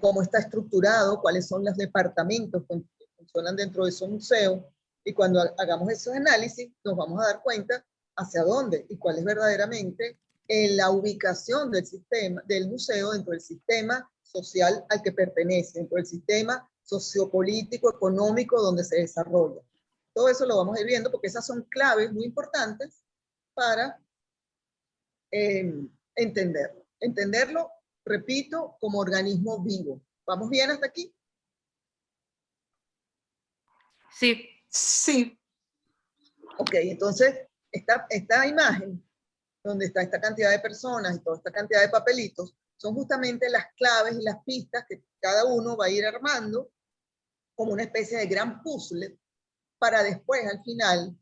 cómo está estructurado, cuáles son los departamentos que funcionan dentro de esos museos, y cuando hagamos esos análisis nos vamos a dar cuenta hacia dónde y cuál es verdaderamente la ubicación del sistema, del museo dentro del sistema social al que pertenece, dentro del sistema sociopolítico, económico donde se desarrolla. Todo eso lo vamos a ir viendo porque esas son claves muy importantes para entenderlo. Entenderlo, repito, como organismo vivo. ¿Vamos bien hasta aquí? Sí. Sí. Ok, entonces esta imagen, donde está esta cantidad de personas y toda esta cantidad de papelitos, son justamente las claves y las pistas que cada uno va a ir armando como una especie de gran puzzle para después, al final,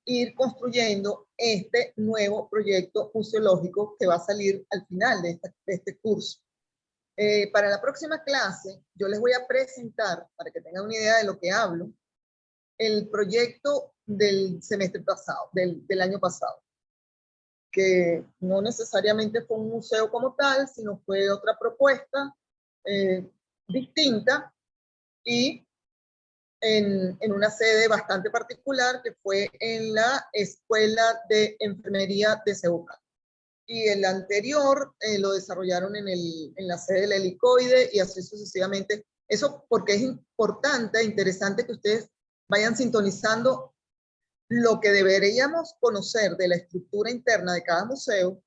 ir construyendo este nuevo proyecto museológico que va a salir al final de este curso. Para la próxima clase, yo les voy a presentar, para que tengan una idea de lo que hablo, el proyecto del semestre pasado, del año pasado, que no necesariamente fue un museo como tal, sino fue otra propuesta distinta y en una sede bastante particular que fue en la Escuela de Enfermería de Cebocal. Y el anterior lo desarrollaron en la sede del Helicoide y así sucesivamente. Eso porque es importante e interesante que ustedes vayan sintonizando lo que deberíamos conocer de la estructura interna de cada museo,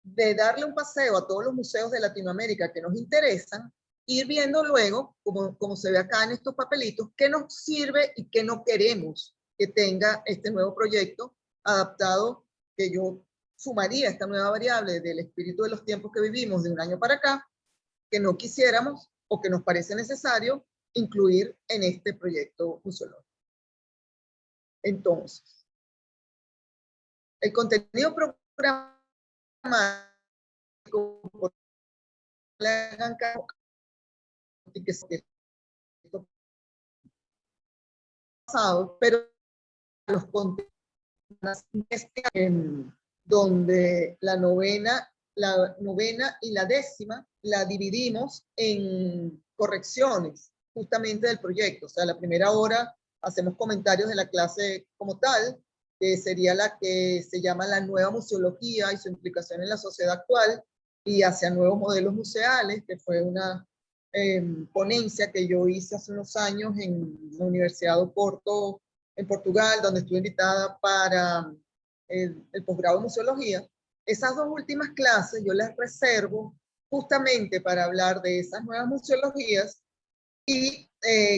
de darle un paseo a todos los museos de Latinoamérica que nos interesan, ir viendo luego, como se ve acá en estos papelitos, qué nos sirve y qué no queremos que tenga este nuevo proyecto adaptado, que yo sumaría esta nueva variable del espíritu de los tiempos que vivimos de un año para acá, que no quisiéramos o que nos parece necesario incluir en este proyecto museológico. Entonces, el contenido programático por la pasado, pero los contenidos donde la novena y la décima la dividimos en correcciones justamente del proyecto. O sea, la primera hora hacemos comentarios de la clase como tal, que sería la que se llama la nueva museología y su implicación en la sociedad actual y hacia nuevos modelos museales, que fue una ponencia que yo hice hace unos años en la Universidad de Oporto, en Portugal, donde estuve invitada para el posgrado de museología. Esas dos últimas clases yo las reservo justamente para hablar de esas nuevas museologías y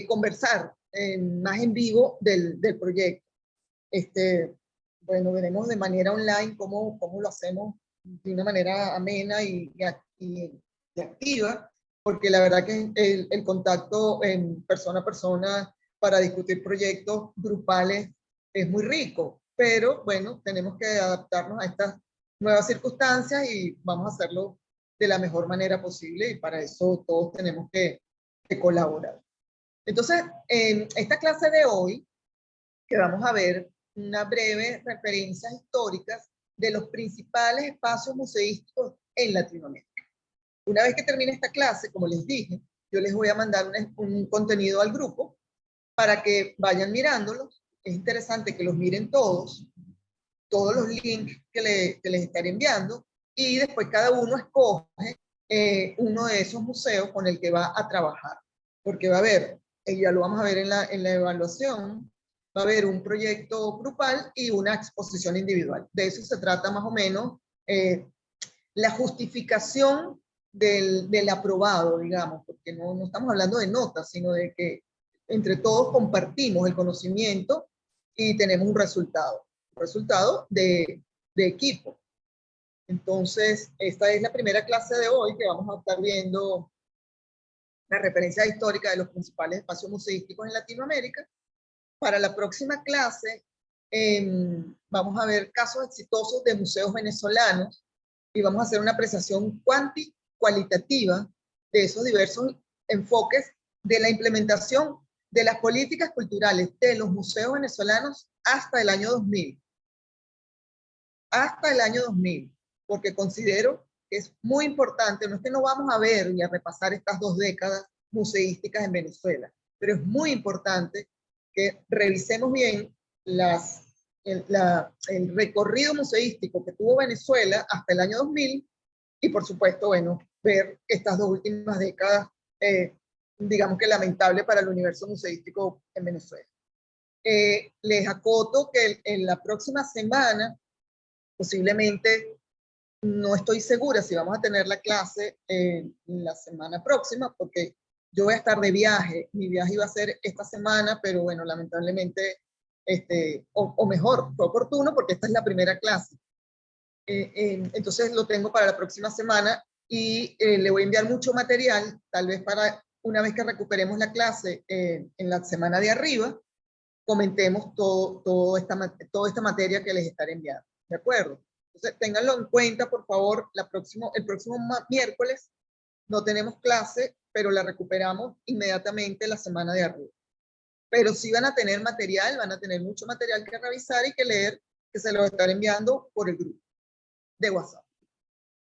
conversar más en vivo del proyecto. Bueno, veremos de manera online cómo lo hacemos de una manera amena y activa, porque la verdad que el contacto en persona a persona para discutir proyectos grupales es muy rico, pero bueno, tenemos que adaptarnos a estas nuevas circunstancias y vamos a hacerlo de la mejor manera posible y para eso todos tenemos que colaborar. Entonces, en esta clase de hoy, que vamos a ver una breve referencias históricas de los principales espacios museísticos en Latinoamérica. Una vez que termine esta clase, como les dije, yo les voy a mandar un contenido al grupo para que vayan mirándolos. Es interesante que los miren todos los links que les estaré enviando, y después cada uno escoge uno de esos museos con el que va a trabajar. Porque va a haber, ya lo vamos a ver en la evaluación, va a haber un proyecto grupal y una exposición individual. De eso se trata más o menos la justificación del aprobado, digamos, porque no estamos hablando de notas, sino de que entre todos compartimos el conocimiento y tenemos un resultado de equipo. Entonces, esta es la primera clase de hoy que vamos a estar viendo la referencia histórica de los principales espacios museísticos en Latinoamérica. Para la próxima clase vamos a ver casos exitosos de museos venezolanos y vamos a hacer una apreciación cualitativa de esos diversos enfoques de la implementación de las políticas culturales de los museos venezolanos hasta el año 2000. Hasta el año 2000, porque considero que es muy importante, no es que no vamos a ver y a repasar estas 2 décadas museísticas en Venezuela, pero es muy importante que revisemos bien el recorrido museístico que tuvo Venezuela hasta el año 2000 y por supuesto, bueno, ver estas 2 últimas décadas, digamos que lamentable para el universo museístico en Venezuela. Les acoto que en la próxima semana, posiblemente, no estoy segura si vamos a tener la clase la semana próxima, porque yo voy a estar de viaje. Mi viaje iba a ser esta semana, pero bueno, lamentablemente, o mejor, fue oportuno porque esta es la primera clase. Entonces lo tengo para la próxima semana y le voy a enviar mucho material, tal vez para una vez que recuperemos la clase en la semana de arriba, comentemos toda esta materia que les estaré enviando. ¿De acuerdo? Entonces, ténganlo en cuenta, por favor, el próximo miércoles no tenemos clase, pero la recuperamos inmediatamente la semana de arriba. Pero sí van a tener material, van a tener mucho material que revisar y que leer, que se lo estaré enviando por el grupo de WhatsApp.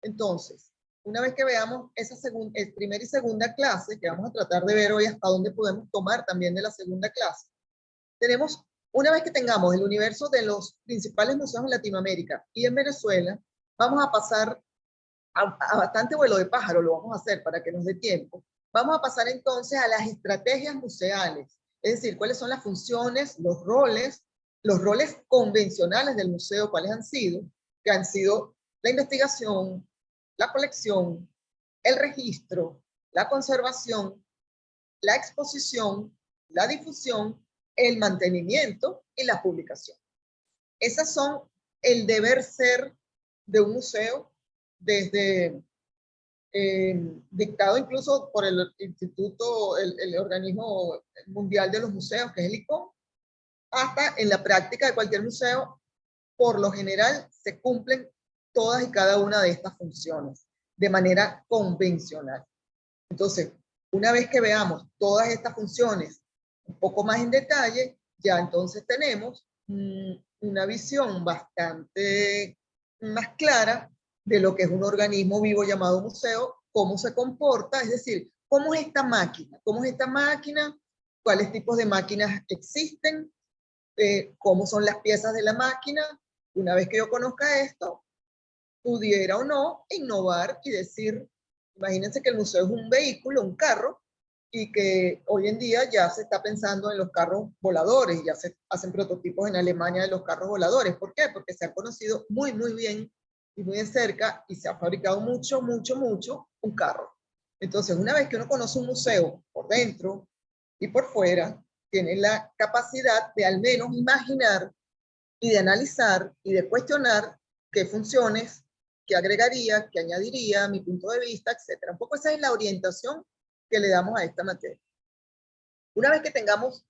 Entonces, una vez que veamos esa primera y segunda clase, que vamos a tratar de ver hoy hasta dónde podemos tomar también de la segunda clase, una vez que tengamos el universo de los principales museos en Latinoamérica y en Venezuela, vamos a pasar a bastante vuelo de pájaro, lo vamos a hacer para que nos dé tiempo. Vamos a pasar entonces a las estrategias museales, es decir, cuáles son las funciones, los roles convencionales del museo, cuáles han sido, que han sido la investigación, la colección, el registro, la conservación, la exposición, la difusión, el mantenimiento y la publicación. Esas son el deber ser de un museo desde dictado incluso por el Instituto, el Organismo Mundial de los Museos, que es el ICOM, hasta en la práctica de cualquier museo, por lo general se cumplen todas y cada una de estas funciones de manera convencional. Entonces, una vez que veamos todas estas funciones un poco más en detalle, ya entonces tenemos una visión bastante más clara de lo que es un organismo vivo llamado museo, cómo se comporta, es decir, cómo es esta máquina, cuáles tipos de máquinas existen, cómo son las piezas de la máquina. Una vez que yo conozca esto, pudiera o no innovar y decir, imagínense que el museo es un vehículo, un carro, y que hoy en día ya se está pensando en los carros voladores, ya se hacen prototipos en Alemania de los carros voladores. ¿Por qué? Porque se ha conocido muy, muy bien y muy de cerca y se ha fabricado mucho un carro. Entonces, una vez que uno conoce un museo por dentro y por fuera, tiene la capacidad de al menos imaginar y de analizar y de cuestionar qué funciones, qué agregaría, qué añadiría, mi punto de vista, etc. Un poco esa es la orientación que le damos a esta materia. Una vez que tengamos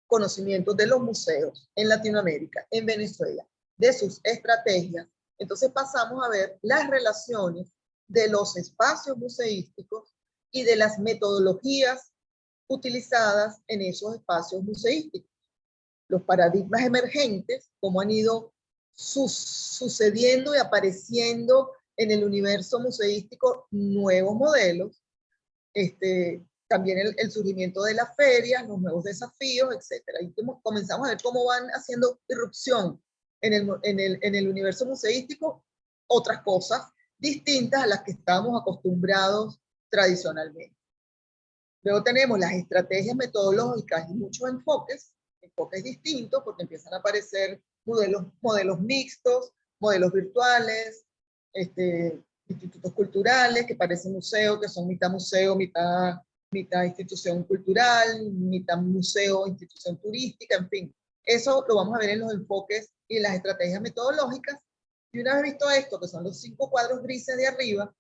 conocimiento de los museos en Latinoamérica, en Venezuela, de sus estrategias, entonces pasamos a ver las relaciones de los espacios museísticos y de las metodologías utilizadas en esos espacios museísticos. Los paradigmas emergentes, cómo han ido sucediendo y apareciendo en el universo museístico nuevos modelos, también el surgimiento de las ferias, los nuevos desafíos, etc. Y comenzamos a ver cómo van haciendo irrupción en el universo museístico otras cosas distintas a las que estamos acostumbrados tradicionalmente. Luego tenemos las estrategias metodológicas y muchos enfoques distintos, porque empiezan a aparecer modelos mixtos, modelos virtuales, institutos culturales que parecen museo, que son mitad museo, mitad institución cultural, mitad museo, institución turística, en fin. Eso lo vamos a ver en los enfoques y en las estrategias metodológicas. Y una vez visto esto, que son los 5 cuadros grises de arriba,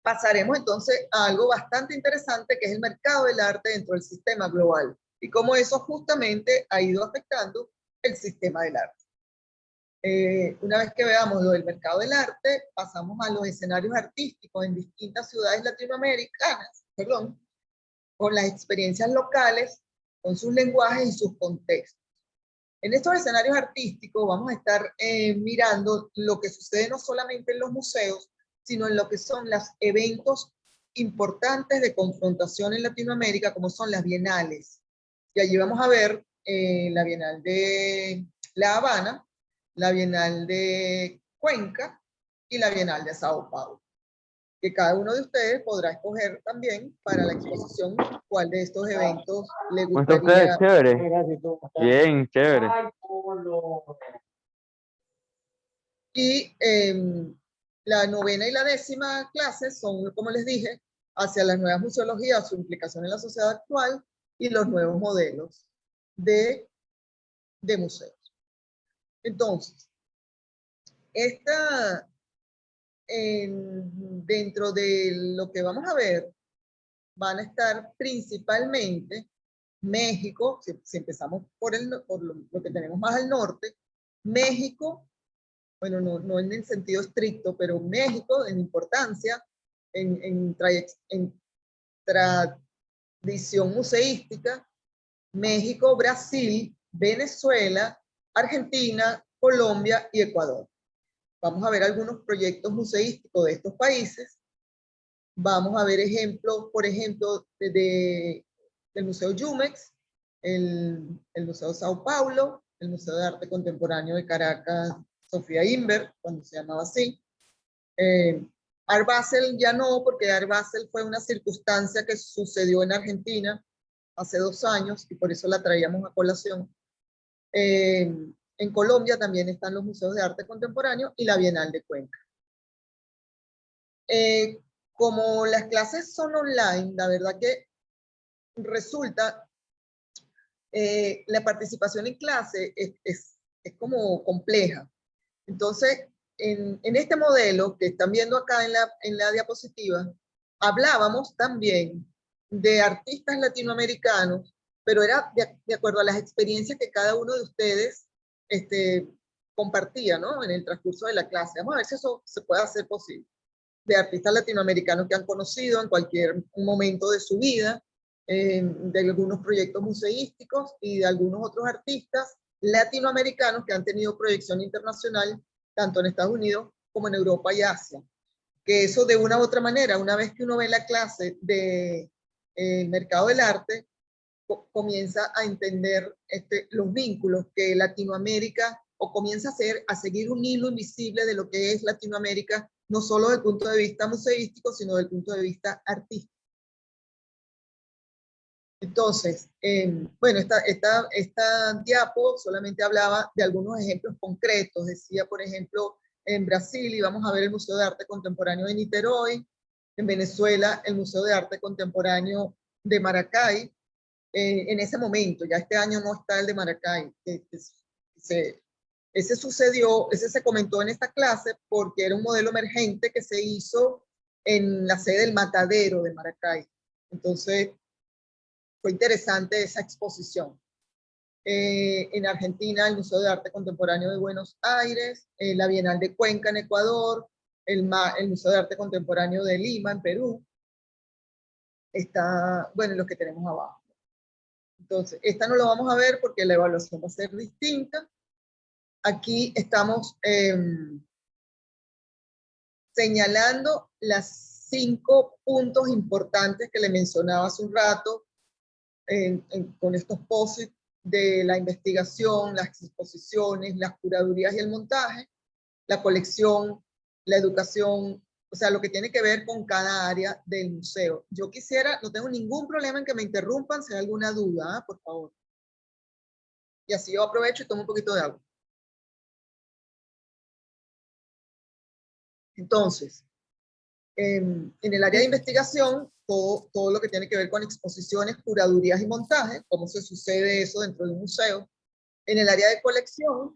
pasaremos entonces a algo bastante interesante, que es el mercado del arte dentro del sistema global y cómo eso justamente ha ido afectando el sistema del arte. Una vez que veamos lo del mercado del arte, pasamos a los escenarios artísticos en distintas ciudades latinoamericanas, con las experiencias locales, con sus lenguajes y sus contextos. En estos escenarios artísticos vamos a estar mirando lo que sucede no solamente en los museos, sino en lo que son los eventos importantes de confrontación en Latinoamérica, como son las bienales. Y allí vamos a ver la Bienal de La Habana, la Bienal de Cuenca y la Bienal de Sao Paulo, que cada uno de ustedes podrá escoger también para la exposición cuál de estos eventos le gustaría. Chévere. Bien, chévere. Y la novena y la décima clase son, como les dije, hacia las nuevas museologías, su implicación en la sociedad actual y los nuevos modelos de museos. Entonces, dentro de lo que vamos a ver, van a estar principalmente México, si empezamos por lo que tenemos más al norte, México, bueno, no en el sentido estricto, pero México en importancia, en tradición museística, México, Brasil, Venezuela, Argentina, Colombia y Ecuador. Vamos a ver algunos proyectos museísticos de estos países. Vamos a ver ejemplos, por ejemplo, del Museo Jumex, el Museo Sao Paulo, el Museo de Arte Contemporáneo de Caracas, Sofía Inver, cuando se llamaba así. Art Basel ya no, porque Art Basel fue una circunstancia que sucedió en Argentina hace 2 años y por eso la traíamos a colación. En Colombia también están los museos de arte contemporáneo y la Bienal de Cuenca. Como las clases son online, la verdad que resulta, la participación en clase es como compleja. Entonces, en este modelo que están viendo acá en la diapositiva, hablábamos también de artistas latinoamericanos, pero era de acuerdo a las experiencias que cada uno de ustedes compartía, ¿no? En el transcurso de la clase. Vamos a ver si eso se puede hacer posible. De artistas latinoamericanos que han conocido en cualquier momento de su vida, de algunos proyectos museísticos y de algunos otros artistas latinoamericanos que han tenido proyección internacional tanto en Estados Unidos como en Europa y Asia. Que eso de una u otra manera, una vez que uno ve la clase de mercado del arte, comienza a entender los vínculos que Latinoamérica, o comienza a seguir un hilo invisible de lo que es Latinoamérica, no solo desde el punto de vista museístico, sino desde el punto de vista artístico. Entonces, bueno, esta diapo solamente hablaba de algunos ejemplos concretos. Decía, por ejemplo, en Brasil íbamos a ver el Museo de Arte Contemporáneo de Niterói, en Venezuela el Museo de Arte Contemporáneo de Maracay. En ese momento, ya este año no está el de Maracay. Ese se comentó en esta clase porque era un modelo emergente que se hizo en la sede del Matadero de Maracay. Entonces, fue interesante esa exposición. En Argentina, el Museo de Arte Contemporáneo de Buenos Aires, la Bienal de Cuenca en Ecuador, el Museo de Arte Contemporáneo de Lima en Perú. Está, bueno, los que tenemos abajo. Entonces, esta no lo vamos a ver porque la evaluación va a ser distinta. Aquí estamos señalando las 5 puntos importantes que le mencionaba hace un rato con estos posits de la investigación, las exposiciones, las curadurías y el montaje, la colección, la educación, o sea, lo que tiene que ver con cada área del museo. Yo quisiera, no tengo ningún problema en que me interrumpan si hay alguna duda, por favor. Y así yo aprovecho y tomo un poquito de agua. Entonces, en el área de investigación, todo lo que tiene que ver con exposiciones, curadurías y montaje, cómo se sucede eso dentro de un museo. En el área de colección,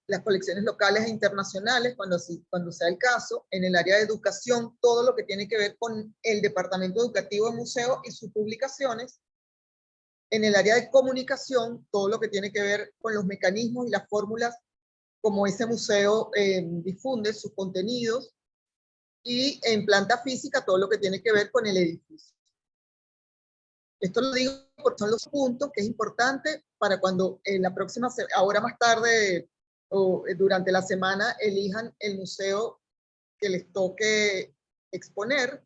las colecciones locales e internacionales, cuando sea el caso. En el área de educación, todo lo que tiene que ver con el departamento educativo de museo y sus publicaciones. En el área de comunicación, todo lo que tiene que ver con los mecanismos y las fórmulas cómo ese museo difunde sus contenidos, y en planta física todo lo que tiene que ver con el edificio. Esto lo digo porque son los puntos que es importante para cuando en la próxima, ahora más tarde o durante la semana, elijan el museo que les toque exponer,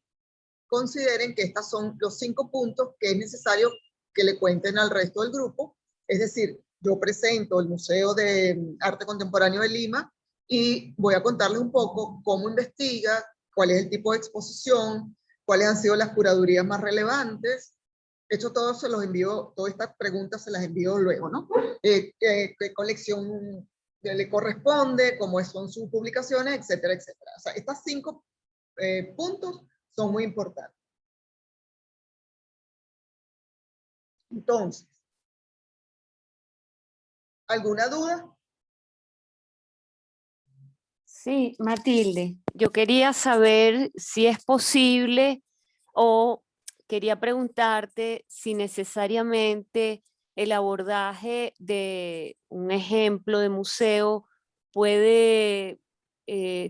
consideren que estos son los 5 puntos que es necesario que le cuenten al resto del grupo. Es decir, yo presento el Museo de Arte Contemporáneo de Lima y voy a contarles un poco cómo investiga, cuál es el tipo de exposición, cuáles han sido las curadurías más relevantes. Esto todo se los envío, todas estas preguntas se las envío luego, ¿no? ¿Qué colección le corresponde? ¿Cómo son sus publicaciones? Etcétera, etcétera. O sea, estos 5 puntos son muy importantes. Entonces, ¿alguna duda? Sí, Matilde, yo quería saber si es posible o quería preguntarte si necesariamente el abordaje de un ejemplo de museo puede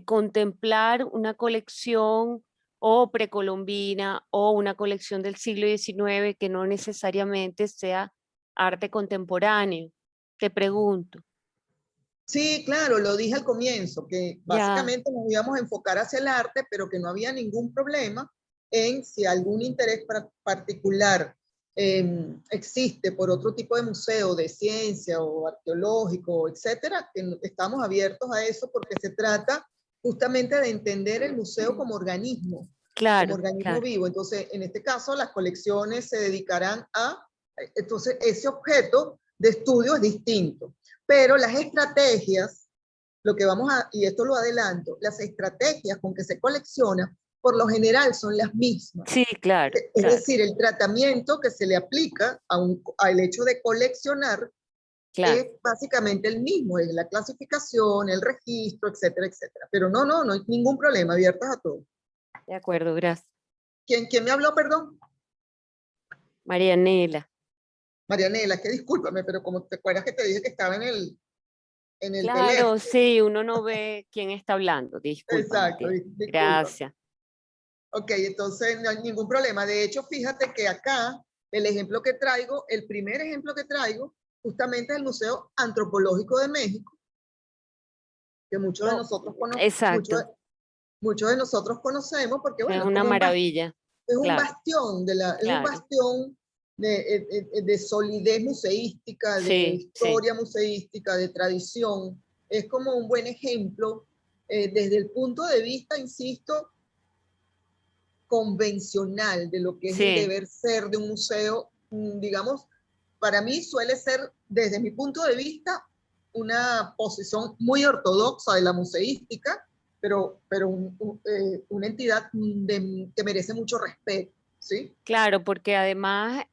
contemplar una colección o precolombina o una colección del siglo XIX que no necesariamente sea arte contemporáneo. Te pregunto. Sí, claro, lo dije al comienzo, que Ya, básicamente nos íbamos a enfocar hacia el arte, pero que no había ningún problema en si algún interés particular existe por otro tipo de museo, de ciencia o arqueológico, etcétera, que estamos abiertos a eso porque se trata justamente de entender el museo como claro, organismo claro. vivo. Entonces, en este caso, las colecciones se dedicarán a, entonces, ese objeto de estudio es distinto. Pero las estrategias, lo que vamos a, y esto lo adelanto, las estrategias con que se colecciona, por lo general son las mismas. Sí, claro, Es claro, decir, el tratamiento que se le aplica al hecho de coleccionar claro. es básicamente el mismo, es la clasificación, el registro, etcétera, etcétera. Pero no hay ningún problema, abiertas a todo. De acuerdo, gracias. ¿Quién me habló, perdón? Marianela. Marianela, que discúlpame, pero como te acuerdas que te dije que estaba en el Claro, teléfono. sí, uno no ve quién está hablando. Disculpa, Exacto, Matilde. disculpa. Gracias. Ok, entonces no hay ningún problema. De hecho, fíjate que acá el ejemplo que traigo, el primer ejemplo que traigo, justamente es el Museo Antropológico de México, que muchos de No, nosotros exacto, muchos de nosotros conocemos, porque es bueno, es una como maravilla. es un Claro, bastión es un claro. bastión de solidez museística, de Sí, sí, historia museística, de tradición. Es como un buen ejemplo desde el punto de vista, insisto, convencional de lo que es el sí. deber ser de un museo, digamos, para mí suele ser, desde mi punto de vista, una posición muy ortodoxa de la museística, pero una entidad que merece mucho respeto, ¿sí? Claro, porque además,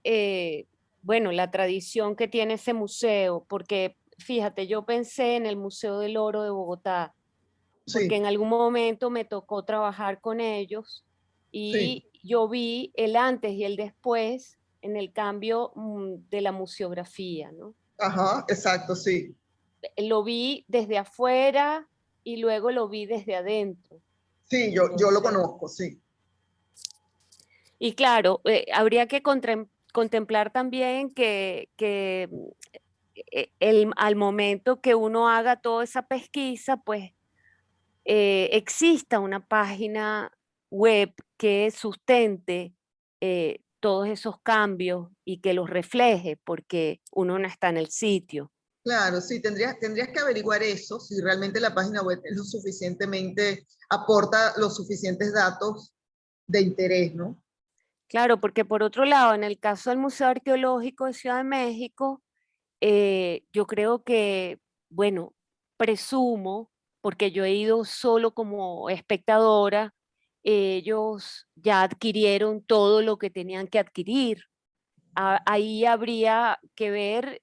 bueno, la tradición que tiene ese museo, porque fíjate, yo pensé en el Museo del Oro de Bogotá, porque Sí, en algún momento me tocó trabajar con ellos sí, y yo vi el antes y el después en el cambio de la museografía, ¿no? ajá, exacto, sí. Lo vi desde afuera y luego lo vi desde adentro. Sí, yo lo Entonces, conozco, sí. y claro, habría que contemplar también que al momento que uno haga toda esa pesquisa, pues exista una página web que sustente todos esos cambios y que los refleje, porque uno no está en el sitio. Claro, sí, tendrías que averiguar eso, si realmente la página web es lo suficientemente, aporta los suficientes datos de interés, ¿no? Claro, porque por otro lado, en el caso del Museo Arqueológico de Ciudad de México, yo creo que, bueno, presumo, porque yo he ido solo como espectadora, ellos ya adquirieron todo lo que tenían que adquirir. Ahí habría que ver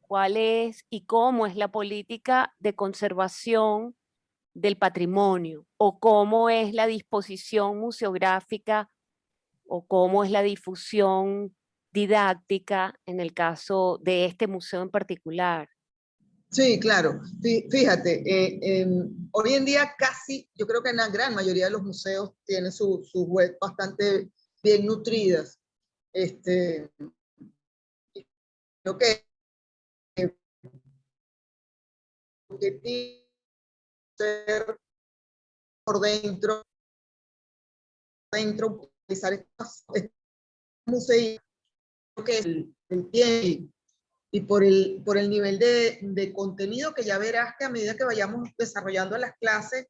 cuál es y cómo es la política de conservación del patrimonio o cómo es la disposición museográfica o cómo es la difusión didáctica en el caso de este museo en particular. Sí, claro. Fíjate, hoy en día casi, yo creo que en la gran mayoría de los museos tienen sus web bastante bien nutridas. Este, creo que ser por dentro, utilizar estos museos, creo que el tiempo y por el nivel de contenido que ya verás que a medida que vayamos desarrollando las clases,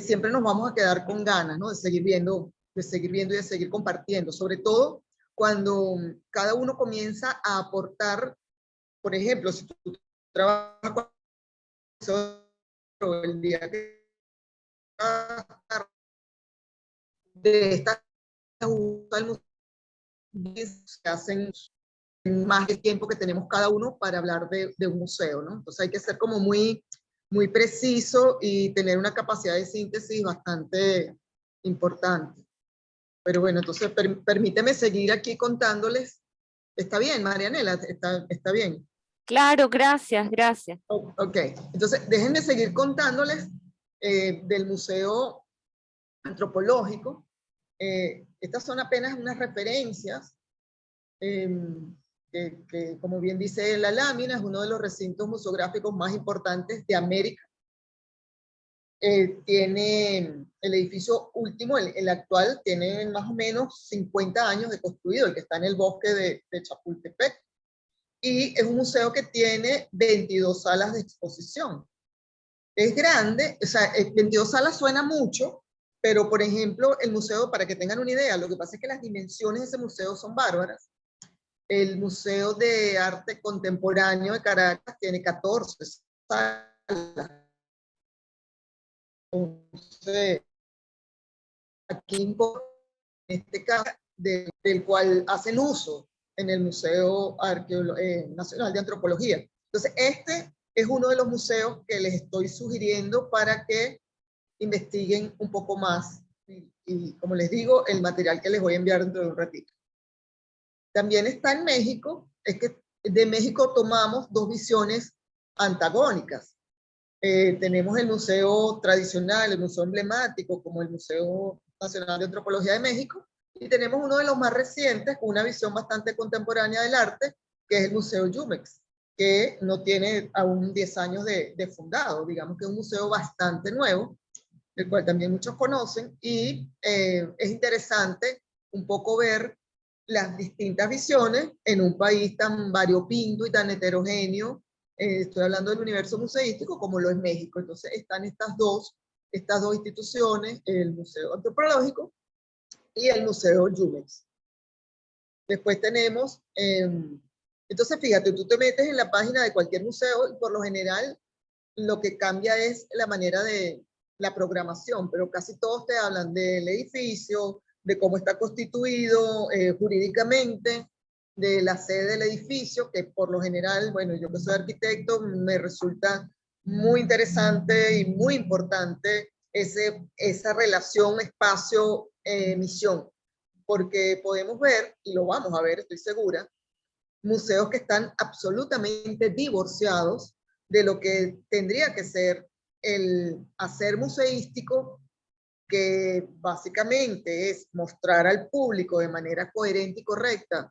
siempre nos vamos a quedar con ganas, ¿no? De seguir viendo y de seguir compartiendo, sobre todo cuando cada uno comienza a aportar, por ejemplo, si tú trabajas con el día que de esta se hacen más el tiempo que tenemos cada uno para hablar de un museo, ¿no? Entonces hay que ser como muy preciso y tener una capacidad de síntesis bastante importante. Pero bueno, entonces permíteme seguir aquí contándoles. ¿Está bien, Marianela? ¿Está bien? Claro, gracias, gracias. Ok, entonces déjenme seguir contándoles del Museo Antropológico. Estas son apenas unas referencias que, como bien dice la lámina, es uno de los recintos museográficos más importantes de América. Tiene el edificio último, el actual, tiene más o menos 50 años de construido, el que está en el bosque de Chapultepec. Y es un museo que tiene 22 salas de exposición. Es grande, o sea, 22 salas suena mucho, pero por ejemplo, el museo, para que tengan una idea, lo que pasa es que las dimensiones de ese museo son bárbaras. El Museo de Arte Contemporáneo de Caracas tiene 14 salas. Entonces, aquí en este caso, del cual hacen uso en el Museo Nacional de Antropología. Entonces, este es uno de los museos que les estoy sugiriendo para que investiguen un poco más. Y como les digo, el material que les voy a enviar dentro de un ratito. También está en México, es que de México tomamos dos visiones antagónicas. Tenemos el museo tradicional, el museo emblemático, como el Museo Nacional de Antropología de México, y tenemos uno de los más recientes, con una visión bastante contemporánea del arte, que es el Museo Jumex, que no tiene aún 10 años de fundado, digamos que es un museo bastante nuevo, el cual también muchos conocen, y es interesante un poco ver las distintas visiones en un país tan variopinto y tan heterogéneo. Estoy hablando del universo museístico como lo es México. Entonces están estas dos instituciones, el Museo Antropológico y el Museo Jumex. Después tenemos, entonces fíjate, tú te metes en la página de cualquier museo y por lo general lo que cambia es la manera de la programación, pero casi todos te hablan del edificio, de cómo está constituido jurídicamente, de la sede del edificio, que por lo general, bueno, yo que soy arquitecto, me resulta muy interesante y muy importante esa relación espacio-misión, porque podemos ver, y lo vamos a ver, estoy segura, museos que están absolutamente divorciados de lo que tendría que ser el hacer museístico, que básicamente es mostrar al público de manera coherente y correcta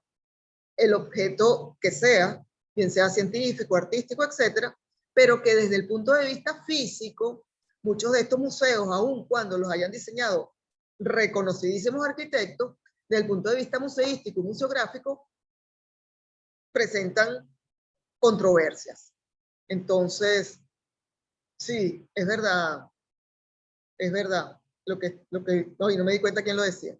el objeto que sea, bien sea científico, artístico, etcétera, pero que desde el punto de vista físico, muchos de estos museos, aun cuando los hayan diseñado reconocidísimos arquitectos, desde el punto de vista museístico y museográfico, presentan controversias. Entonces, sí, es verdad, no, y no me di cuenta quién lo decía.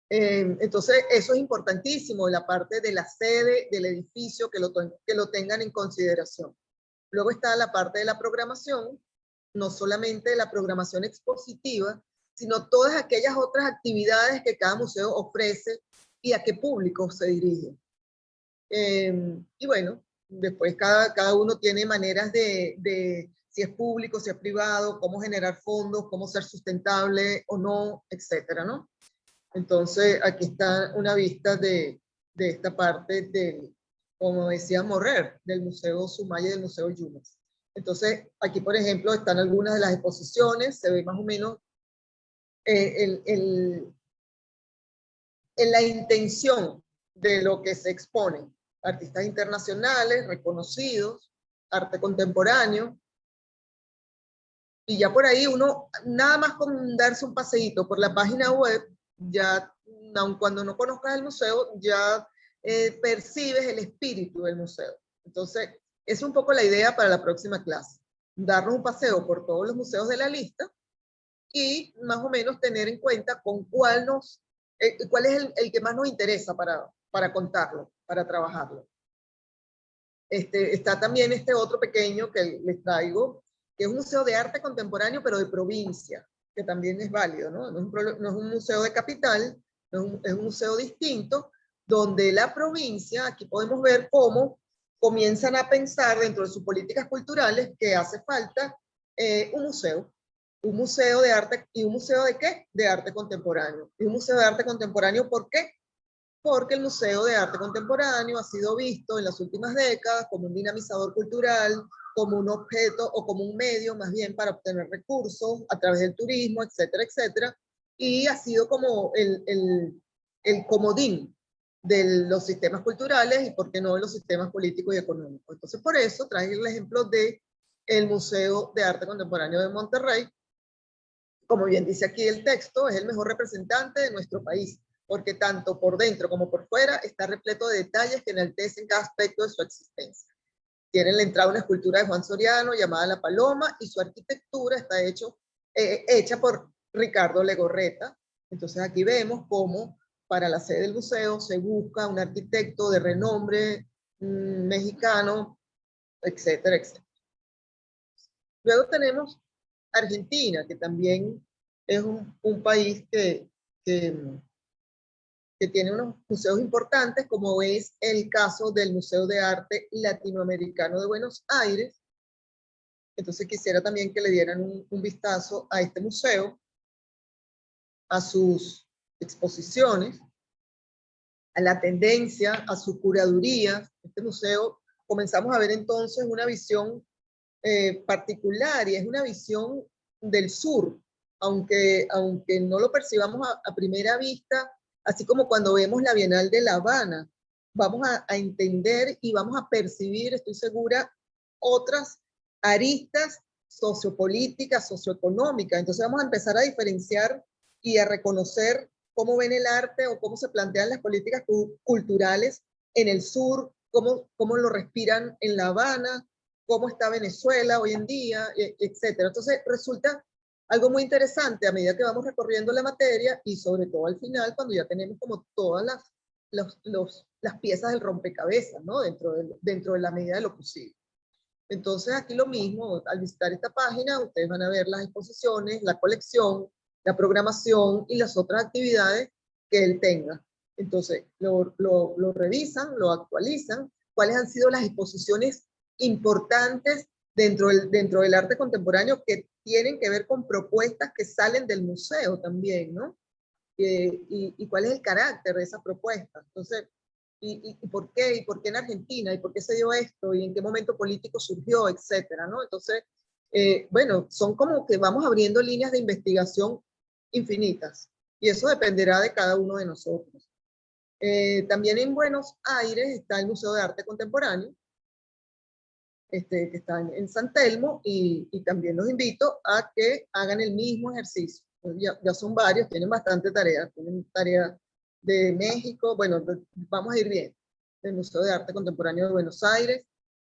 Entonces, eso es importantísimo, la parte de la sede, del edificio, que lo tengan en consideración. Luego está la parte de la programación, no solamente la programación expositiva, sino todas aquellas otras actividades que cada museo ofrece y a qué público se dirige. Y bueno, después cada uno tiene maneras de si es público, si es privado, cómo generar fondos, cómo ser sustentable o no, etcétera, ¿no? Entonces, aquí está una vista de esta parte como decía Morrer, del Museo Sumaya y del Museo Yumas. Entonces, aquí, por ejemplo, están algunas de las exposiciones, se ve más o menos en la intención de lo que se expone. Artistas internacionales, reconocidos, arte contemporáneo, y ya por ahí uno, nada más con darse un paseíto por la página web, ya, aun cuando no conozcas el museo, ya percibes el espíritu del museo. Entonces, es un poco la idea para la próxima clase. Darnos un paseo por todos los museos de la lista y más o menos tener en cuenta con cuál es el que más nos interesa para contarlo, para trabajarlo. Está también este otro pequeño que les traigo, que es un museo de arte contemporáneo, pero de provincia, que también es válido, ¿no? No es un museo de capital, es un museo distinto, donde la provincia, aquí podemos ver cómo comienzan a pensar dentro de sus políticas culturales que hace falta un museo de arte, ¿y un museo de qué? De arte contemporáneo. ¿Y un museo de arte contemporáneo por qué? Porque el Museo de Arte Contemporáneo ha sido visto en las últimas décadas como un dinamizador cultural, como un objeto o como un medio más bien para obtener recursos a través del turismo, etcétera, etcétera, y ha sido como el comodín de los sistemas culturales y, por qué no, de los sistemas políticos y económicos. Entonces, por eso traje el ejemplo de el Museo de Arte Contemporáneo de Monterrey. Como bien dice aquí el texto, es el mejor representante de nuestro país, porque tanto por dentro como por fuera está repleto de detalles que enaltecen cada aspecto de su existencia. Tiene en la entrada una escultura de Juan Soriano llamada La Paloma, y su arquitectura está hecha por Ricardo Legorreta. Entonces aquí vemos cómo para la sede del museo se busca un arquitecto de renombre mexicano, etcétera, etcétera. Luego tenemos Argentina, que también es un país que tiene unos museos importantes, como es el caso del Museo de Arte Latinoamericano de Buenos Aires. Entonces quisiera también que le dieran un vistazo a este museo, a sus exposiciones, a la tendencia, a su curaduría. Este museo, comenzamos a ver entonces una visión particular, y es una visión del sur, aunque no lo percibamos a primera vista, así como cuando vemos la Bienal de La Habana, vamos a entender y vamos a percibir, estoy segura, otras aristas sociopolíticas, socioeconómicas. Entonces vamos a empezar a diferenciar y a reconocer cómo ven el arte o cómo se plantean las políticas culturales en el sur, cómo lo respiran en La Habana, cómo está Venezuela hoy en día, etcétera. Entonces resulta algo muy interesante a medida que vamos recorriendo la materia, y sobre todo al final, cuando ya tenemos como todas las piezas del rompecabezas, ¿no? Dentro de la medida de lo posible. Entonces aquí lo mismo, al visitar esta página, ustedes van a ver las exposiciones, la colección, la programación y las otras actividades que él tenga. Entonces lo revisan, lo actualizan, cuáles han sido las exposiciones importantes dentro del arte contemporáneo que tienen que ver con propuestas que salen del museo también, ¿no? Y cuál es el carácter de esas propuestas. Entonces, ¿y por qué? ¿Y por qué en Argentina? ¿Y por qué se dio esto? ¿Y en qué momento político surgió? Etcétera, ¿no? Entonces, bueno, son como que vamos abriendo líneas de investigación infinitas, y eso dependerá de cada uno de nosotros. También en Buenos Aires está el Museo de Arte Contemporáneo, que está en San Telmo, y también los invito a que hagan el mismo ejercicio. Ya son varios, tienen bastante tarea, tienen tarea de México, bueno, vamos a ir bien, del Museo de Arte Contemporáneo de Buenos Aires.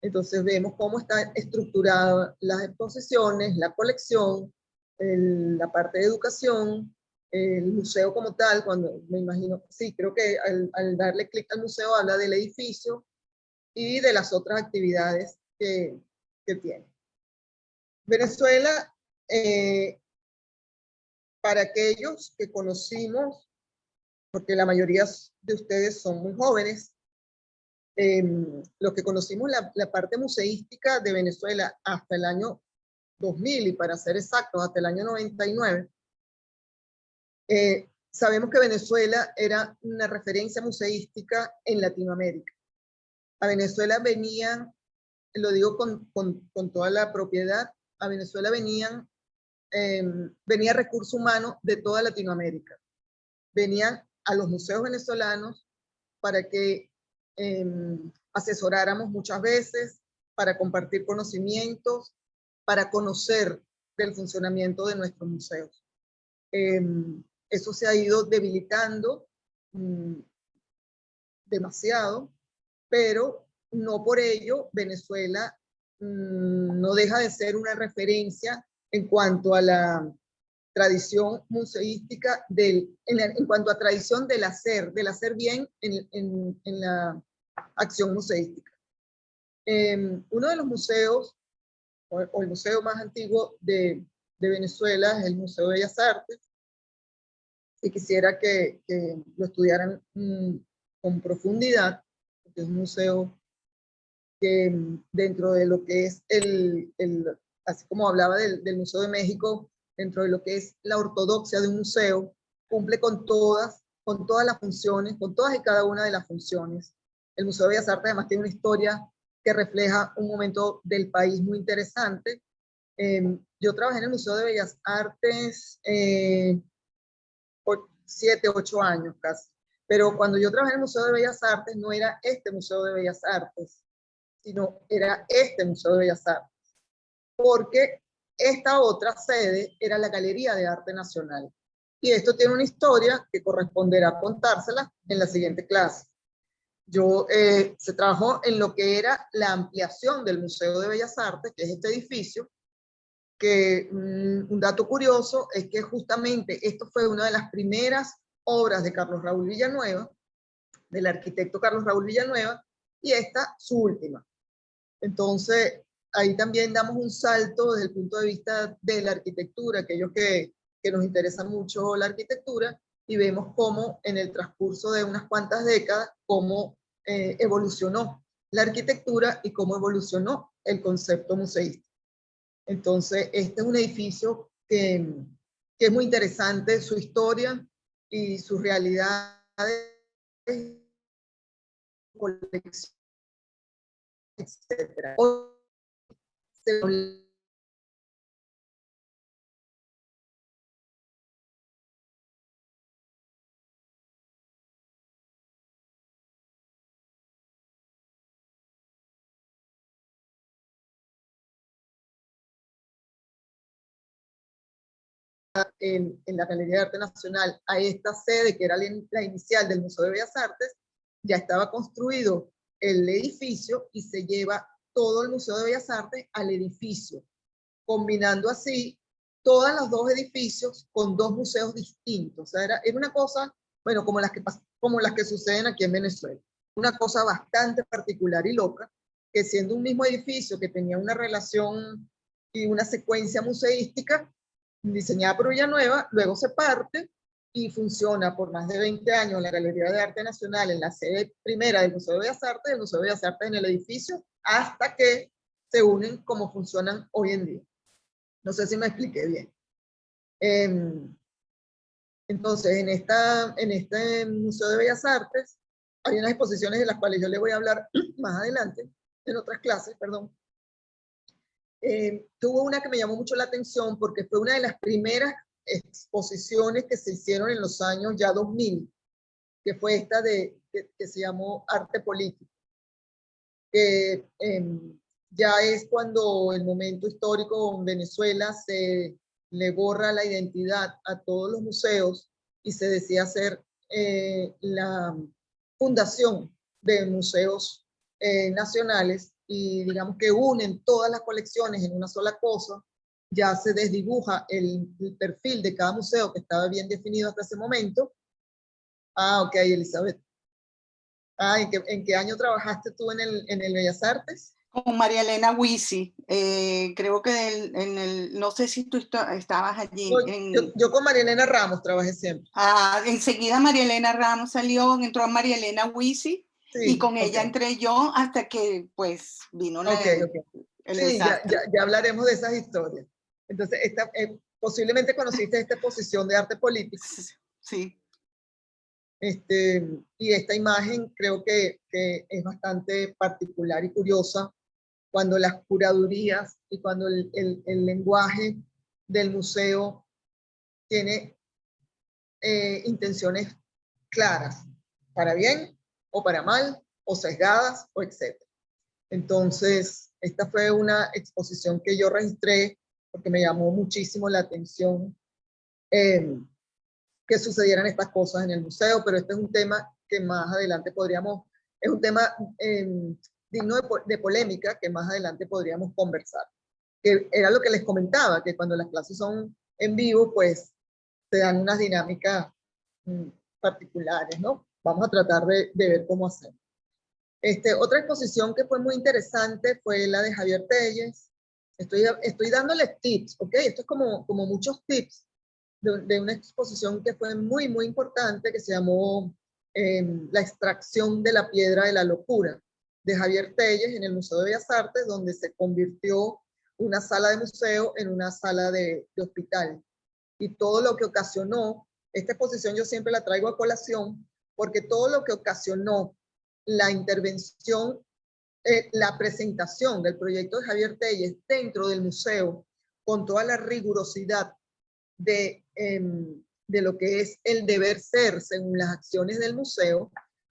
Entonces vemos cómo están estructuradas las exposiciones, la colección, la parte de educación, el museo como tal, cuando me imagino, sí, creo que al darle clic al museo habla del edificio y de las otras actividades que tiene. Venezuela, para aquellos que conocimos, porque la mayoría de ustedes son muy jóvenes, los que conocimos la parte museística de Venezuela hasta el año 2000, y para ser exactos, hasta el año 99, sabemos que Venezuela era una referencia museística en Latinoamérica. A Venezuela venían, lo digo con toda la propiedad, a Venezuela venía recurso humano de toda Latinoamérica. Venían a los museos venezolanos para que asesoráramos muchas veces, para compartir conocimientos, para conocer del funcionamiento de nuestros museos. Eso se ha ido debilitando demasiado, pero no por ello Venezuela no deja de ser una referencia en cuanto a la tradición museística, en cuanto a tradición del hacer bien en la acción museística. Uno de los museos, o el museo más antiguo de Venezuela, es el Museo de Bellas Artes, y quisiera que lo estudiaran con profundidad, porque es un museo que dentro de lo que es así como hablaba del Museo de México, dentro de lo que es la ortodoxia de un museo, cumple con todas las funciones, con todas y cada una de las funciones. El Museo de Bellas Artes además tiene una historia que refleja un momento del país muy interesante. Yo trabajé en el Museo de Bellas Artes 7, 8 años casi, pero cuando yo trabajé en el Museo de Bellas Artes no era este Museo de Bellas Artes, sino era este Museo de Bellas Artes, porque esta otra sede era la Galería de Arte Nacional. Y esto tiene una historia que corresponderá contársela en la siguiente clase. Se trabajó en lo que era la ampliación del Museo de Bellas Artes, que es este edificio, que un dato curioso es que justamente esto fue una de las primeras obras de Carlos Raúl Villanueva, del arquitecto Carlos Raúl Villanueva, y esta su última. Entonces, ahí también damos un salto desde el punto de vista de la arquitectura, aquellos que nos interesa mucho la arquitectura, y vemos cómo en el transcurso de unas cuantas décadas, cómo evolucionó la arquitectura y cómo evolucionó el concepto museístico. Entonces, este es un edificio que es muy interesante, su historia y sus realidades, colección, etc. En la Galería de Arte Nacional a esta sede, que era la inicial del Museo de Bellas Artes, ya estaba construido el edificio y se lleva todo el Museo de Bellas Artes al edificio, combinando así todos los dos edificios con dos museos distintos. O sea, era una cosa, bueno, como las que suceden aquí en Venezuela. Una cosa bastante particular y loca, que siendo un mismo edificio que tenía una relación y una secuencia museística diseñada por Villanueva, luego se parte y funciona por más de 20 años en la Galería de Arte Nacional, en la sede primera del Museo de Bellas Artes, el Museo de Bellas Artes en el edificio, hasta que se unen como funcionan hoy en día. No sé si me expliqué bien. Entonces, en este Museo de Bellas Artes hay unas exposiciones de las cuales yo le voy a hablar más adelante, en otras clases, perdón. Tuvo una que me llamó mucho la atención porque fue una de las primeras exposiciones que se hicieron en los años ya 2000, que fue esta que se llamó Arte Político, que ya es cuando el momento histórico en Venezuela se le borra la identidad a todos los museos y se decide hacer la fundación de museos nacionales, y digamos que unen todas las colecciones en una sola cosa. Ya se desdibuja el perfil de cada museo que estaba bien definido hasta ese momento. Ah, ok, Elizabeth. Ah, ¿en qué año trabajaste tú en el Bellas Artes? Con María Elena Huisi, creo que no sé si tú estabas allí. Yo con María Elena Ramos trabajé siempre. Enseguida María Elena Ramos salió, entró María Elena Huisi, sí, y con ella entré yo hasta que pues vino el sí, ya hablaremos de esas historias. Entonces, posiblemente conociste esta exposición de arte político. Sí. Y esta imagen creo que es bastante particular y curiosa cuando las curadurías y cuando el lenguaje del museo tiene intenciones claras, para bien o para mal, o sesgadas, o etc. Entonces, esta fue una exposición que yo registré porque me llamó muchísimo la atención que sucedieran estas cosas en el museo, pero este es un tema que más adelante podríamos, es un tema digno de polémica que más adelante podríamos conversar. Que era lo que les comentaba, que cuando las clases son en vivo, pues se dan unas dinámicas particulares, ¿no? Vamos a tratar de ver cómo hacer. Otra exposición que fue muy interesante fue la de Javier Telles. Estoy dándoles tips, ¿ok? Esto es como muchos tips de una exposición que fue muy, muy importante, que se llamó La extracción de la piedra de la locura, de Javier Telles en el Museo de Bellas Artes, donde se convirtió una sala de museo en una sala de hospital. Y todo lo que ocasionó, esta exposición yo siempre la traigo a colación, porque todo lo que ocasionó la intervención, la presentación del proyecto de Javier Telles dentro del museo, con toda la rigurosidad de lo que es el deber ser según las acciones del museo,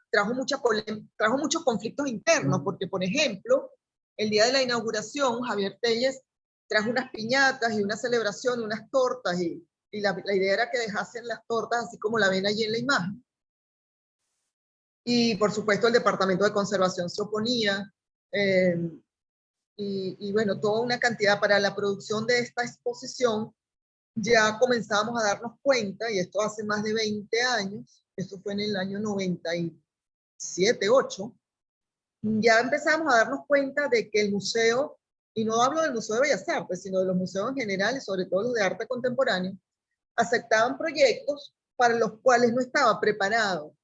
trajo muchos conflictos internos, porque, por ejemplo, el día de la inauguración, Javier Telles trajo unas piñatas y una celebración, unas tortas, y la idea era que dejasen las tortas así como la ven allí en la imagen. Y, por supuesto, el Departamento de Conservación se oponía, y bueno, toda una cantidad para la producción de esta exposición. Ya comenzamos a darnos cuenta, y esto hace más de 20 años, esto fue en el año 97, 8, ya empezamos a darnos cuenta de que el museo, y no hablo del Museo de Bellas Artes, sino de los museos en general, y sobre todo los de arte contemporáneo, aceptaban proyectos para los cuales no estaba preparado.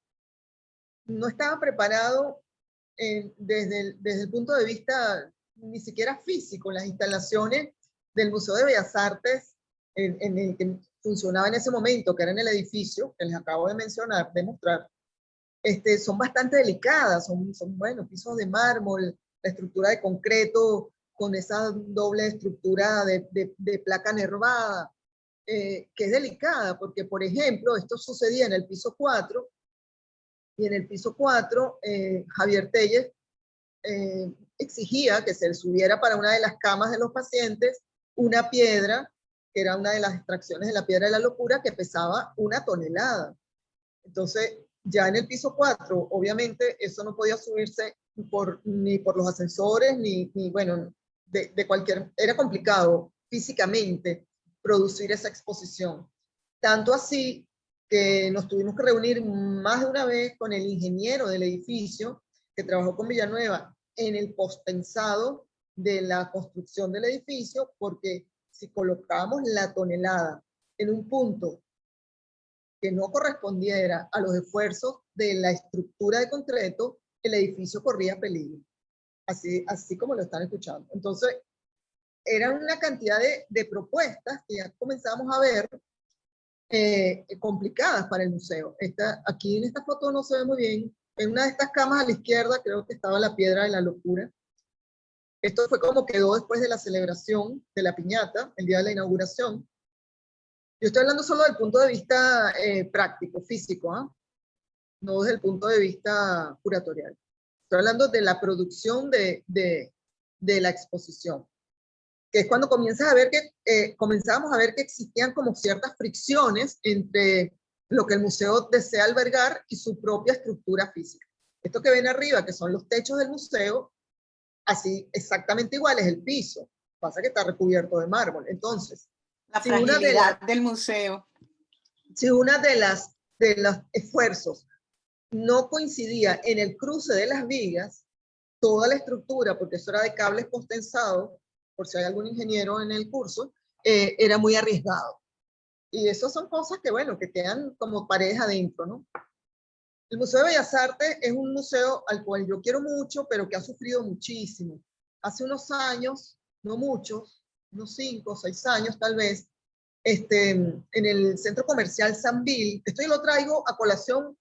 No estaba preparado desde el punto de vista ni siquiera físico. Las instalaciones del Museo de Bellas Artes en el que funcionaba en ese momento, que era en el edificio que les acabo de mencionar, de mostrar, son bastante delicadas, son bueno, pisos de mármol, la estructura de concreto con esa doble estructura de placa nervada, que es delicada, porque, por ejemplo, esto sucedía en el piso 4, y en el piso 4, Javier Telles exigía que se subiera para una de las camas de los pacientes una piedra, que era una de las extracciones de la piedra de la locura, que pesaba 1 tonelada. Entonces, ya en el piso 4, obviamente, eso no podía subirse ni por los ascensores, ni bueno, de cualquier, era complicado físicamente producir esa exposición. Tanto así que nos tuvimos que reunir más de una vez con el ingeniero del edificio, que trabajó con Villanueva en el pospensado de la construcción del edificio, porque si colocábamos la tonelada en un punto que no correspondiera a los esfuerzos de la estructura de concreto, el edificio corría peligro, así como lo están escuchando. Entonces, eran una cantidad de propuestas que ya comenzamos a ver complicadas para el museo. Aquí en esta foto no se ve muy bien. En una de estas camas a la izquierda creo que estaba la piedra de la locura. Esto fue como quedó después de la celebración de la piñata, el día de la inauguración. Yo estoy hablando solo del punto de vista práctico, físico, ¿eh? No desde el punto de vista curatorial. Estoy hablando de la producción de la exposición, que es cuando comenzamos a ver que existían como ciertas fricciones entre lo que el museo desea albergar y su propia estructura física. Esto que ven arriba, que son los techos del museo, así exactamente igual es el piso, pasa que está recubierto de mármol. Entonces, la fragilidad del museo. Si una de los esfuerzos no coincidía en el cruce de las vigas, toda la estructura, porque eso era de cables postensados, por si hay algún ingeniero en el curso, era muy arriesgado. Y eso son cosas que, bueno, que quedan como paredes adentro, ¿no? El Museo de Bellas Artes es un museo al cual yo quiero mucho, pero que ha sufrido muchísimo. Hace unos años, no muchos, unos 5 o 6 años tal vez, en el centro comercial Sambil, esto yo lo traigo a colación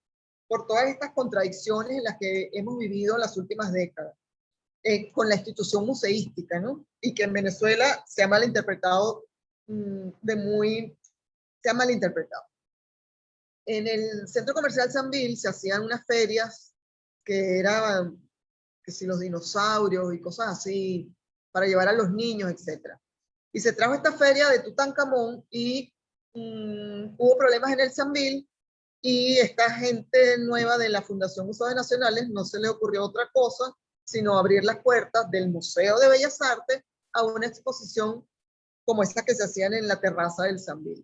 por todas estas contradicciones en las que hemos vivido en las últimas décadas, con la institución museística, ¿no? Y que en Venezuela se ha malinterpretado, se ha malinterpretado. En el Centro Comercial Sambil se hacían unas ferias que eran, que si los dinosaurios y cosas así, para llevar a los niños, etc. Y se trajo esta feria de Tutankamón y hubo problemas en el Sambil, y esta gente nueva de la Fundación Museos Nacionales no se le ocurrió otra cosa sino abrir las puertas del Museo de Bellas Artes a una exposición como esta que se hacían en la terraza del Sambil.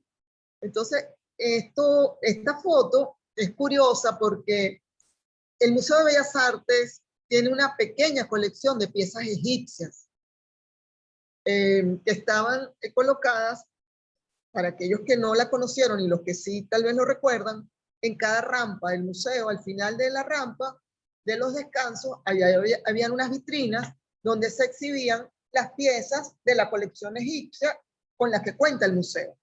Entonces, esta foto es curiosa porque el Museo de Bellas Artes tiene una pequeña colección de piezas egipcias que estaban colocadas, para aquellos que no la conocieron y los que sí tal vez lo recuerdan, en cada rampa del museo, al final de la rampa de los descansos, habían unas vitrinas donde se exhibían las piezas de la colección egipcia con las que cuenta el museo.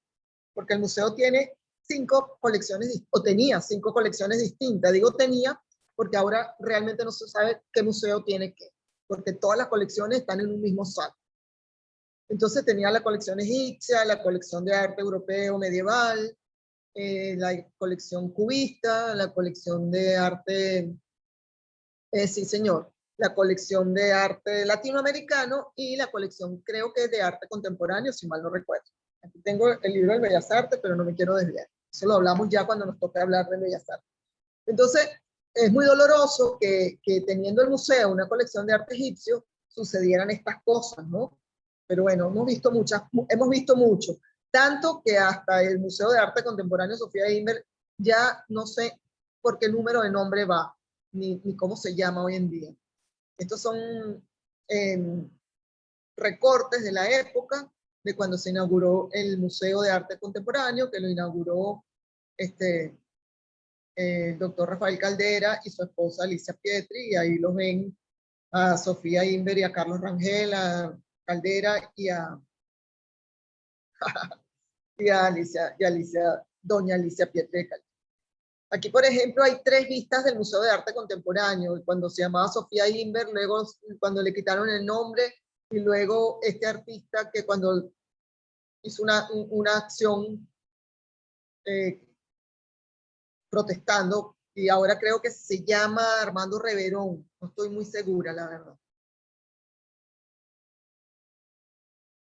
Porque el museo tiene 5 colecciones, o tenía 5 colecciones distintas. Digo tenía porque ahora realmente no se sabe qué museo tiene qué, porque todas las colecciones están en un mismo saco. Entonces tenía la colección egipcia, la colección de arte europeo medieval, la colección cubista, la colección de arte, sí señor, la colección de arte latinoamericano y la colección creo que de arte contemporáneo, si mal no recuerdo. Aquí tengo el libro de Bellas Artes, pero no me quiero desviar. Eso lo hablamos ya cuando nos toque hablar de Bellas Artes. Entonces, es muy doloroso que teniendo el museo una colección de arte egipcio, sucedieran estas cosas, ¿no? Pero bueno, hemos visto mucho. Tanto que hasta el Museo de Arte Contemporáneo Sofía Inver ya no sé por qué número de nombre va, ni cómo se llama hoy en día. Estos son recortes de la época de cuando se inauguró el Museo de Arte Contemporáneo, que lo inauguró el doctor Rafael Caldera y su esposa Alicia Pietri, y ahí los ven a Sofía Inver y a Carlos Rangel, a Caldera y a doña Alicia Pietri. Aquí, por ejemplo, hay 3 vistas del Museo de Arte Contemporáneo, cuando se llamaba Sofía Inver, luego cuando le quitaron el nombre, y luego este artista que cuando hizo una acción protestando, y ahora creo que se llama Armando Reverón, no estoy muy segura, la verdad.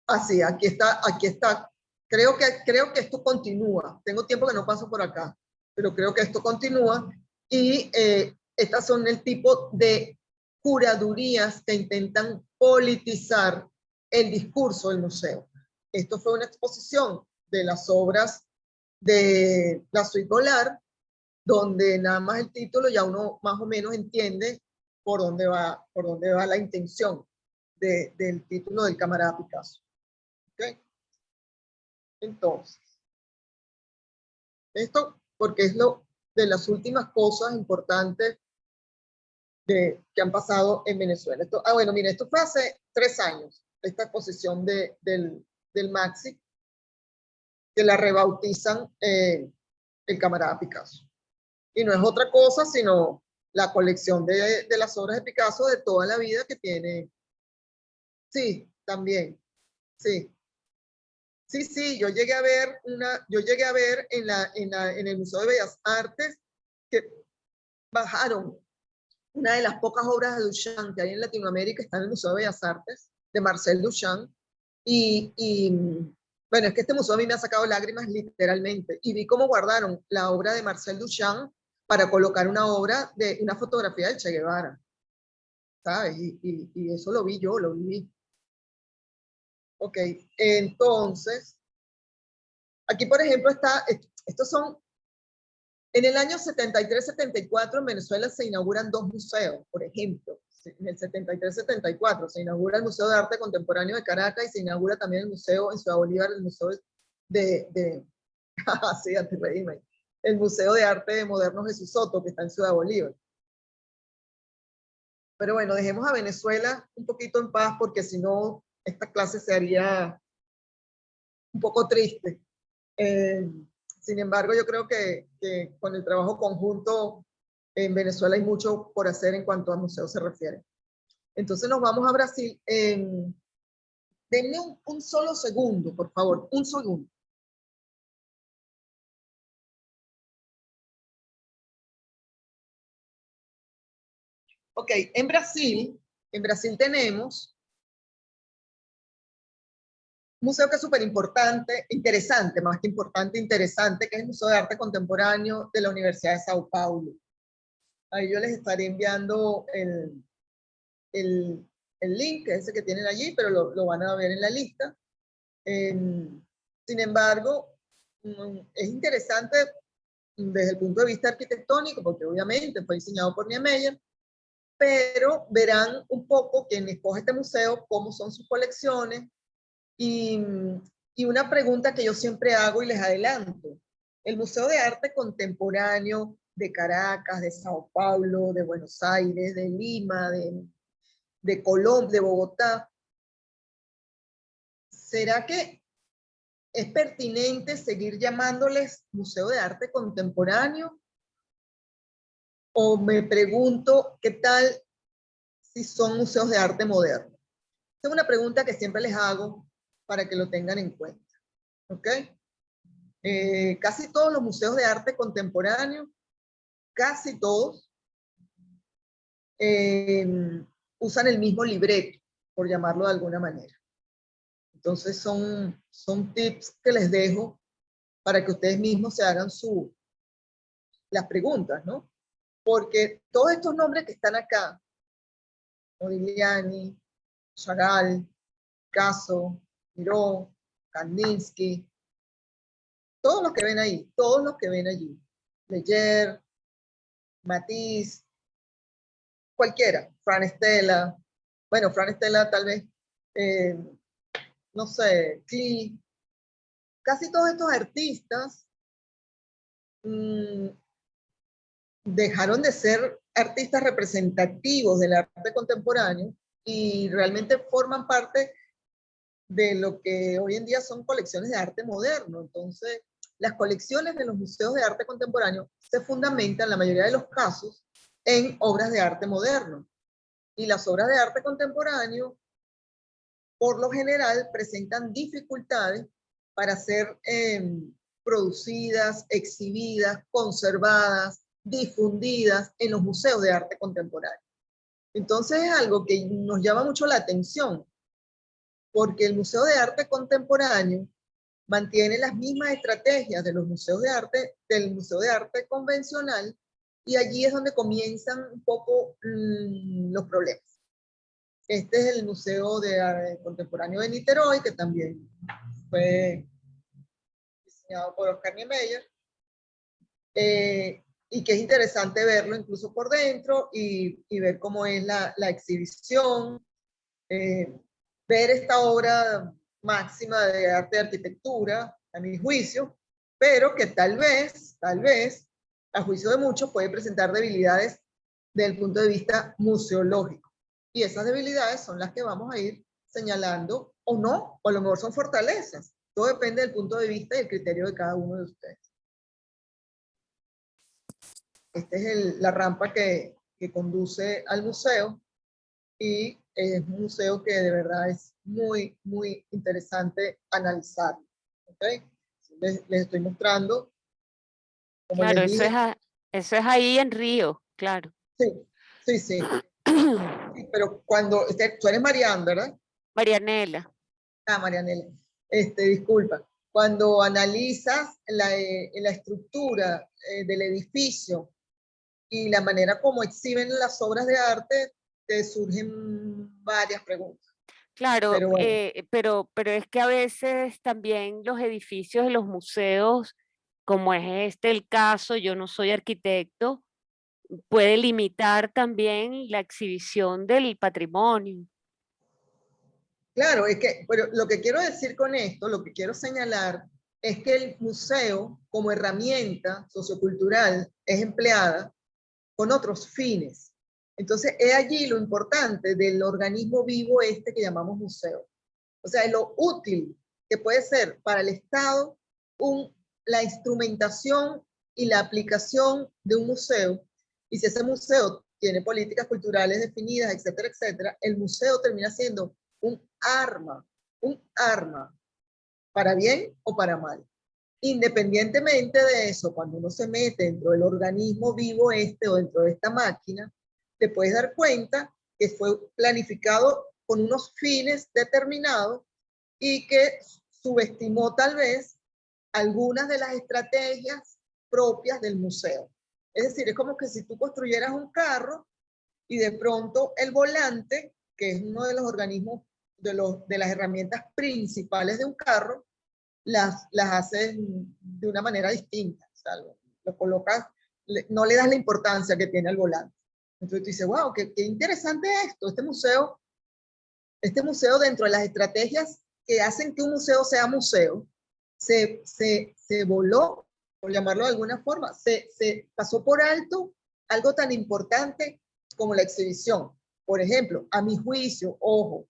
Así, aquí está. Creo que esto continúa. Tengo tiempo que no paso por acá, pero creo que esto continúa. Y estas son el tipo de curadurías que intentan politizar el discurso del museo. Esto fue una exposición de las obras de la suite Volar, donde nada más el título ya uno más o menos entiende por dónde va la intención del título del camarada Picasso. ¿Okay? Entonces, esto porque es lo de las últimas cosas importantes que han pasado en Venezuela. Bueno, mire, esto fue hace 3 años, esta exposición del Maxi, que la rebautizan el camarada Picasso. Y no es otra cosa sino la colección de las obras de Picasso de toda la vida que tiene. Sí, también, sí. Sí, yo llegué a ver en el Museo de Bellas Artes que bajaron una de las pocas obras de Duchamp que hay en Latinoamérica, está en el Museo de Bellas Artes, de Marcel Duchamp, y bueno, es que este museo a mí me ha sacado lágrimas literalmente, y vi cómo guardaron la obra de Marcel Duchamp para colocar una fotografía de Che Guevara, ¿sabes? Y eso lo vi yo, lo viví. Ok, entonces, aquí por ejemplo estos son, en el año 73-74 en Venezuela se inauguran 2 museos, por ejemplo. En el 73-74 se inaugura el Museo de Arte Contemporáneo de Caracas y se inaugura también el museo en Ciudad Bolívar, el Museo sí, el Museo de Arte Moderno Jesús Soto, que está en Ciudad Bolívar. Pero bueno, dejemos a Venezuela un poquito en paz, porque si no, esta clase se haría un poco triste. Sin embargo, yo creo que con el trabajo conjunto En Venezuela hay mucho por hacer en cuanto a museos se refiere. Entonces nos vamos a Brasil. Denme un solo segundo, por favor, un segundo. Ok, en Brasil tenemos un museo que es súper importante, interesante, más que importante, interesante, que es el Museo de Arte Contemporáneo de la Universidad de Sao Paulo. Ahí yo les estaré enviando el link, que es ese que tienen allí, pero lo van a ver en la lista. Sin embargo, es interesante desde el punto de vista arquitectónico, porque obviamente fue diseñado por Niemeyer, pero verán un poco quien escoge este museo, cómo son sus colecciones, y una pregunta que yo siempre hago y les adelanto. El Museo de Arte Contemporáneo de Caracas, de Sao Paulo, de Buenos Aires, de Lima, de Colombia, de Bogotá, ¿será que es pertinente seguir llamándoles Museo de Arte Contemporáneo? O me pregunto, ¿qué tal si son museos de arte moderno? Esta es una pregunta que siempre les hago para que lo tengan en cuenta. ¿Ok? Casi todos los museos de arte contemporáneo, casi todos, usan el mismo libreto, por llamarlo de alguna manera. Entonces son tips que les dejo para que ustedes mismos se hagan las preguntas, ¿no? Porque todos estos nombres que están acá, Modigliani, Chagall, Picasso, Miró, Kandinsky, todos los que ven ahí, todos los que ven allí, Leyer, Matisse, cualquiera, Fran Stella, bueno, Fran Stella tal vez, no sé, Klee, casi todos estos artistas dejaron de ser artistas representativos del arte contemporáneo y realmente forman parte de lo que hoy en día son colecciones de arte moderno. Entonces, las colecciones de los museos de arte contemporáneo se fundamentan, en la mayoría de los casos, en obras de arte moderno. Y las obras de arte contemporáneo, por lo general, presentan dificultades para ser producidas, exhibidas, conservadas, difundidas en los museos de arte contemporáneo. Entonces es algo que nos llama mucho la atención, porque el Museo de Arte Contemporáneo mantiene las mismas estrategias de los museos de arte, del Museo de Arte convencional, y allí es donde comienzan un poco los problemas. Este es el Museo de Arte Contemporáneo de Niterói, que también fue diseñado por Oscar Niemeyer, y que es interesante verlo incluso por dentro y ver cómo es la exhibición, ver esta obra máxima de arte y arquitectura, a mi juicio, pero que tal vez, a juicio de muchos, puede presentar debilidades desde el punto de vista museológico. Y esas debilidades son las que vamos a ir señalando, o no, o a lo mejor son fortalezas. Todo depende del punto de vista y el criterio de cada uno de ustedes. Esta es la rampa que conduce al museo, y es un museo que de verdad es muy, muy interesante analizar. ¿Okay? Les estoy mostrando. Como claro, les dije, eso es ahí en Río, claro. Sí. Sí, pero cuando, tú eres Mariana, ¿verdad? Marianela. Ah, Marianela. Disculpa. Cuando analizas la estructura del edificio y la manera como exhiben las obras de arte, te surgen varias preguntas. Claro, Pero, bueno. pero es que a veces también los edificios de los museos, como es el caso, yo no soy arquitecto, puede limitar también la exhibición del patrimonio. Claro, es que, pero lo que quiero decir con esto, lo que quiero señalar, es que el museo como herramienta sociocultural es empleada con otros fines. Entonces, es allí lo importante del organismo vivo que llamamos museo. O sea, es lo útil que puede ser para el Estado la instrumentación y la aplicación de un museo Y si ese museo tiene políticas culturales definidas, etcétera, etcétera, el museo termina siendo un arma para bien o para mal. Independientemente de eso, cuando uno se mete dentro del organismo vivo o dentro de esta máquina, te puedes dar cuenta que fue planificado con unos fines determinados y que subestimó tal vez algunas de las estrategias propias del museo. Es decir, es como que si tú construyeras un carro y de pronto el volante, que es uno de los organismos, de las herramientas principales de un carro, las haces de una manera distinta. O sea, lo colocas, no le das la importancia que tiene al volante. Entonces tú dices, wow, qué interesante esto. Este museo dentro de las estrategias que hacen que un museo sea museo, se voló, por llamarlo de alguna forma, se pasó por alto algo tan importante como la exhibición. Por ejemplo, a mi juicio, ojo,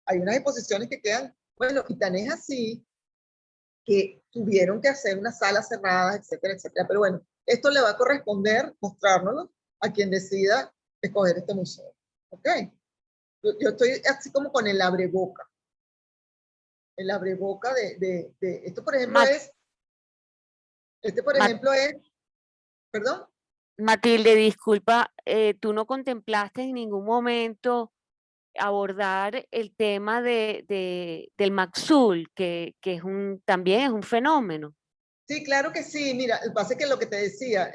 hay unas exposiciones que quedan, bueno, y tan es así que tuvieron que hacer unas salas cerradas, etcétera, etcétera. Pero bueno, esto le va a corresponder mostrárnoslo a quien decida escoger este museo. ¿Ok? Yo estoy así como con el abreboca. El abreboca de esto, por ejemplo, perdón. Matilde, disculpa, tú no contemplaste en ningún momento abordar el tema del Maxul, que también es un fenómeno. Sí, claro que sí. Mira, el pase que lo que te decía,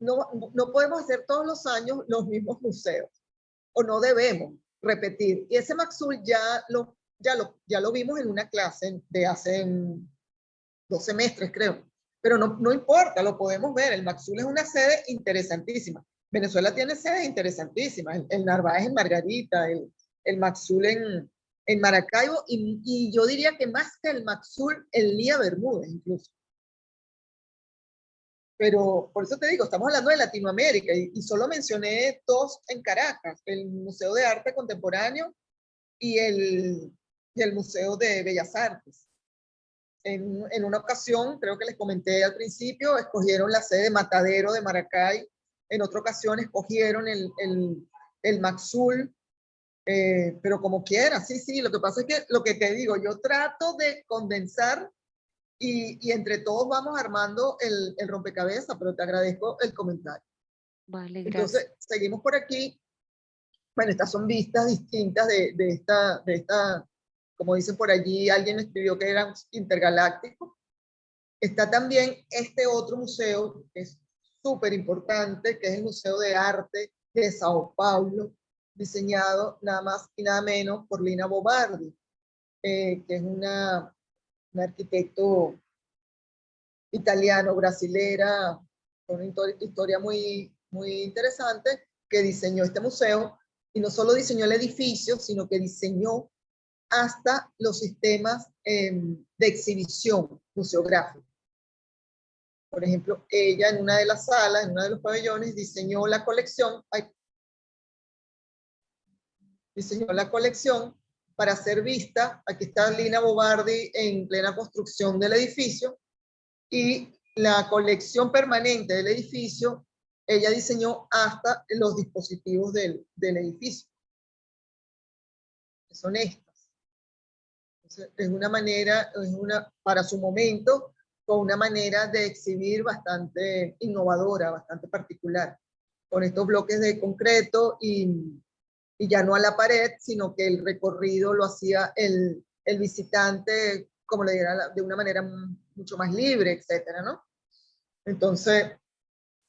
no podemos hacer todos los años los mismos museos, o no debemos repetir. Y ese Maxul ya lo vimos en una clase de hace 2 semestres, creo. Pero no importa, lo podemos ver. El Maxul es una sede interesantísima. Venezuela tiene sedes interesantísimas. El Narváez en Margarita, el Maxul en Maracaibo, y yo diría que más que el Maxul, el Lía Bermúdez incluso. Pero por eso te digo, estamos hablando de Latinoamérica y solo mencioné 2 en Caracas, el Museo de Arte Contemporáneo y el Museo de Bellas Artes. En una ocasión, creo que les comenté al principio, escogieron la sede de Matadero de Maracay. En otra ocasión escogieron el Maxul, pero como quiera, sí. Lo que pasa es que lo que te digo, yo trato de condensar y entre todos vamos armando el rompecabezas, pero te agradezco el comentario. Vale, gracias. Entonces, seguimos por aquí. Bueno, estas son vistas distintas de esta, como dicen por allí, alguien escribió que eran intergalácticos. Está también este otro museo que es súper importante, que es el Museo de Arte de Sao Paulo, diseñado nada más y nada menos por Lina Bobardi, que es una arquitecto italiano, brasilera, con una historia muy interesante, que diseñó este museo, y no solo diseñó el edificio, sino que diseñó hasta los sistemas de exhibición museográfica. Por ejemplo, ella en una de las salas, en uno de los pabellones, diseñó la colección para ser vista. Aquí está Lina Bobardi en plena construcción del edificio, y la colección permanente del edificio, ella diseñó hasta los dispositivos del edificio. Son estas. Entonces, es una manera, para su momento, con una manera de exhibir bastante innovadora, bastante particular, con estos bloques de concreto y ya no a la pared, sino que el recorrido lo hacía el visitante, como le diera, de una manera mucho más libre, etcétera, ¿no? Entonces,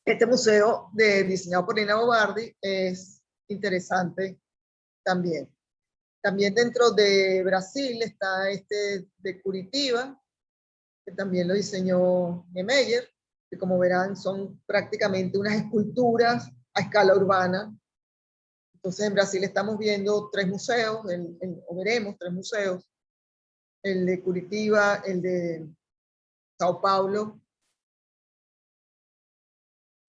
este museo diseñado por Lina Bobardi es interesante también. También dentro de Brasil está este de Curitiba, que también lo diseñó Niemeyer, que como verán son prácticamente unas esculturas a escala urbana. Entonces en Brasil estamos viendo 3 museos, o veremos 3 museos, el de Curitiba, el de Sao Paulo,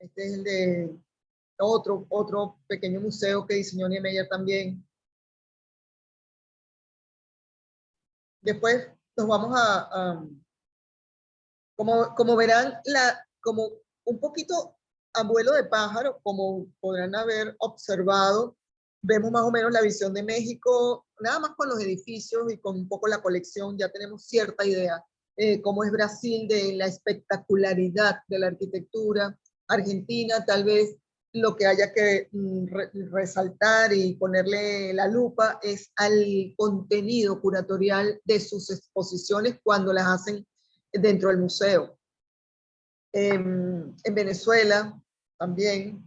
este es el de otro pequeño museo que diseñó Niemeyer también. Después nos vamos como verán, como un poquito a vuelo de pájaro, como podrán haber observado, vemos más o menos la visión de México, nada más con los edificios y con un poco la colección, ya tenemos cierta idea. Cómo es Brasil, de la espectacularidad de la arquitectura. Argentina, tal vez lo que haya que resaltar y ponerle la lupa es al contenido curatorial de sus exposiciones cuando las hacen dentro del museo. En Venezuela también.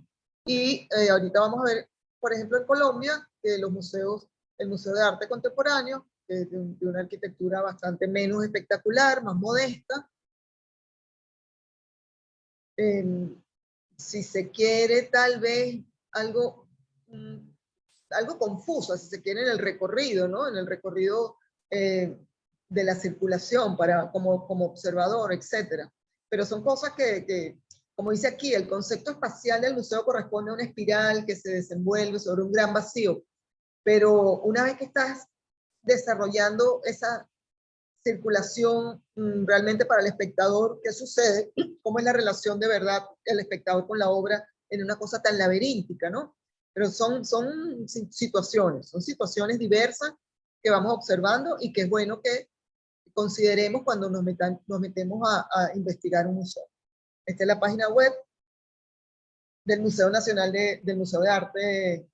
Y ahorita vamos a ver, por ejemplo, en Colombia, que los museos, el Museo de Arte Contemporáneo, de una arquitectura bastante menos espectacular, más modesta. Si se quiere, tal vez algo, algo confuso, si se quiere, en el recorrido, ¿no? En el recorrido de la circulación como observador, etc. Pero son cosas que, como dice aquí, el concepto espacial del museo corresponde a una espiral que se desenvuelve sobre un gran vacío. Pero una vez que estás desarrollando esa circulación realmente para el espectador, ¿qué sucede? ¿Cómo es la relación de verdad del espectador con la obra en una cosa tan laberíntica, ¿no? Pero son situaciones diversas que vamos observando y que es bueno que consideremos cuando nos metemos a investigar un museo. Esta es la página web del Museo Nacional del Museo de Arte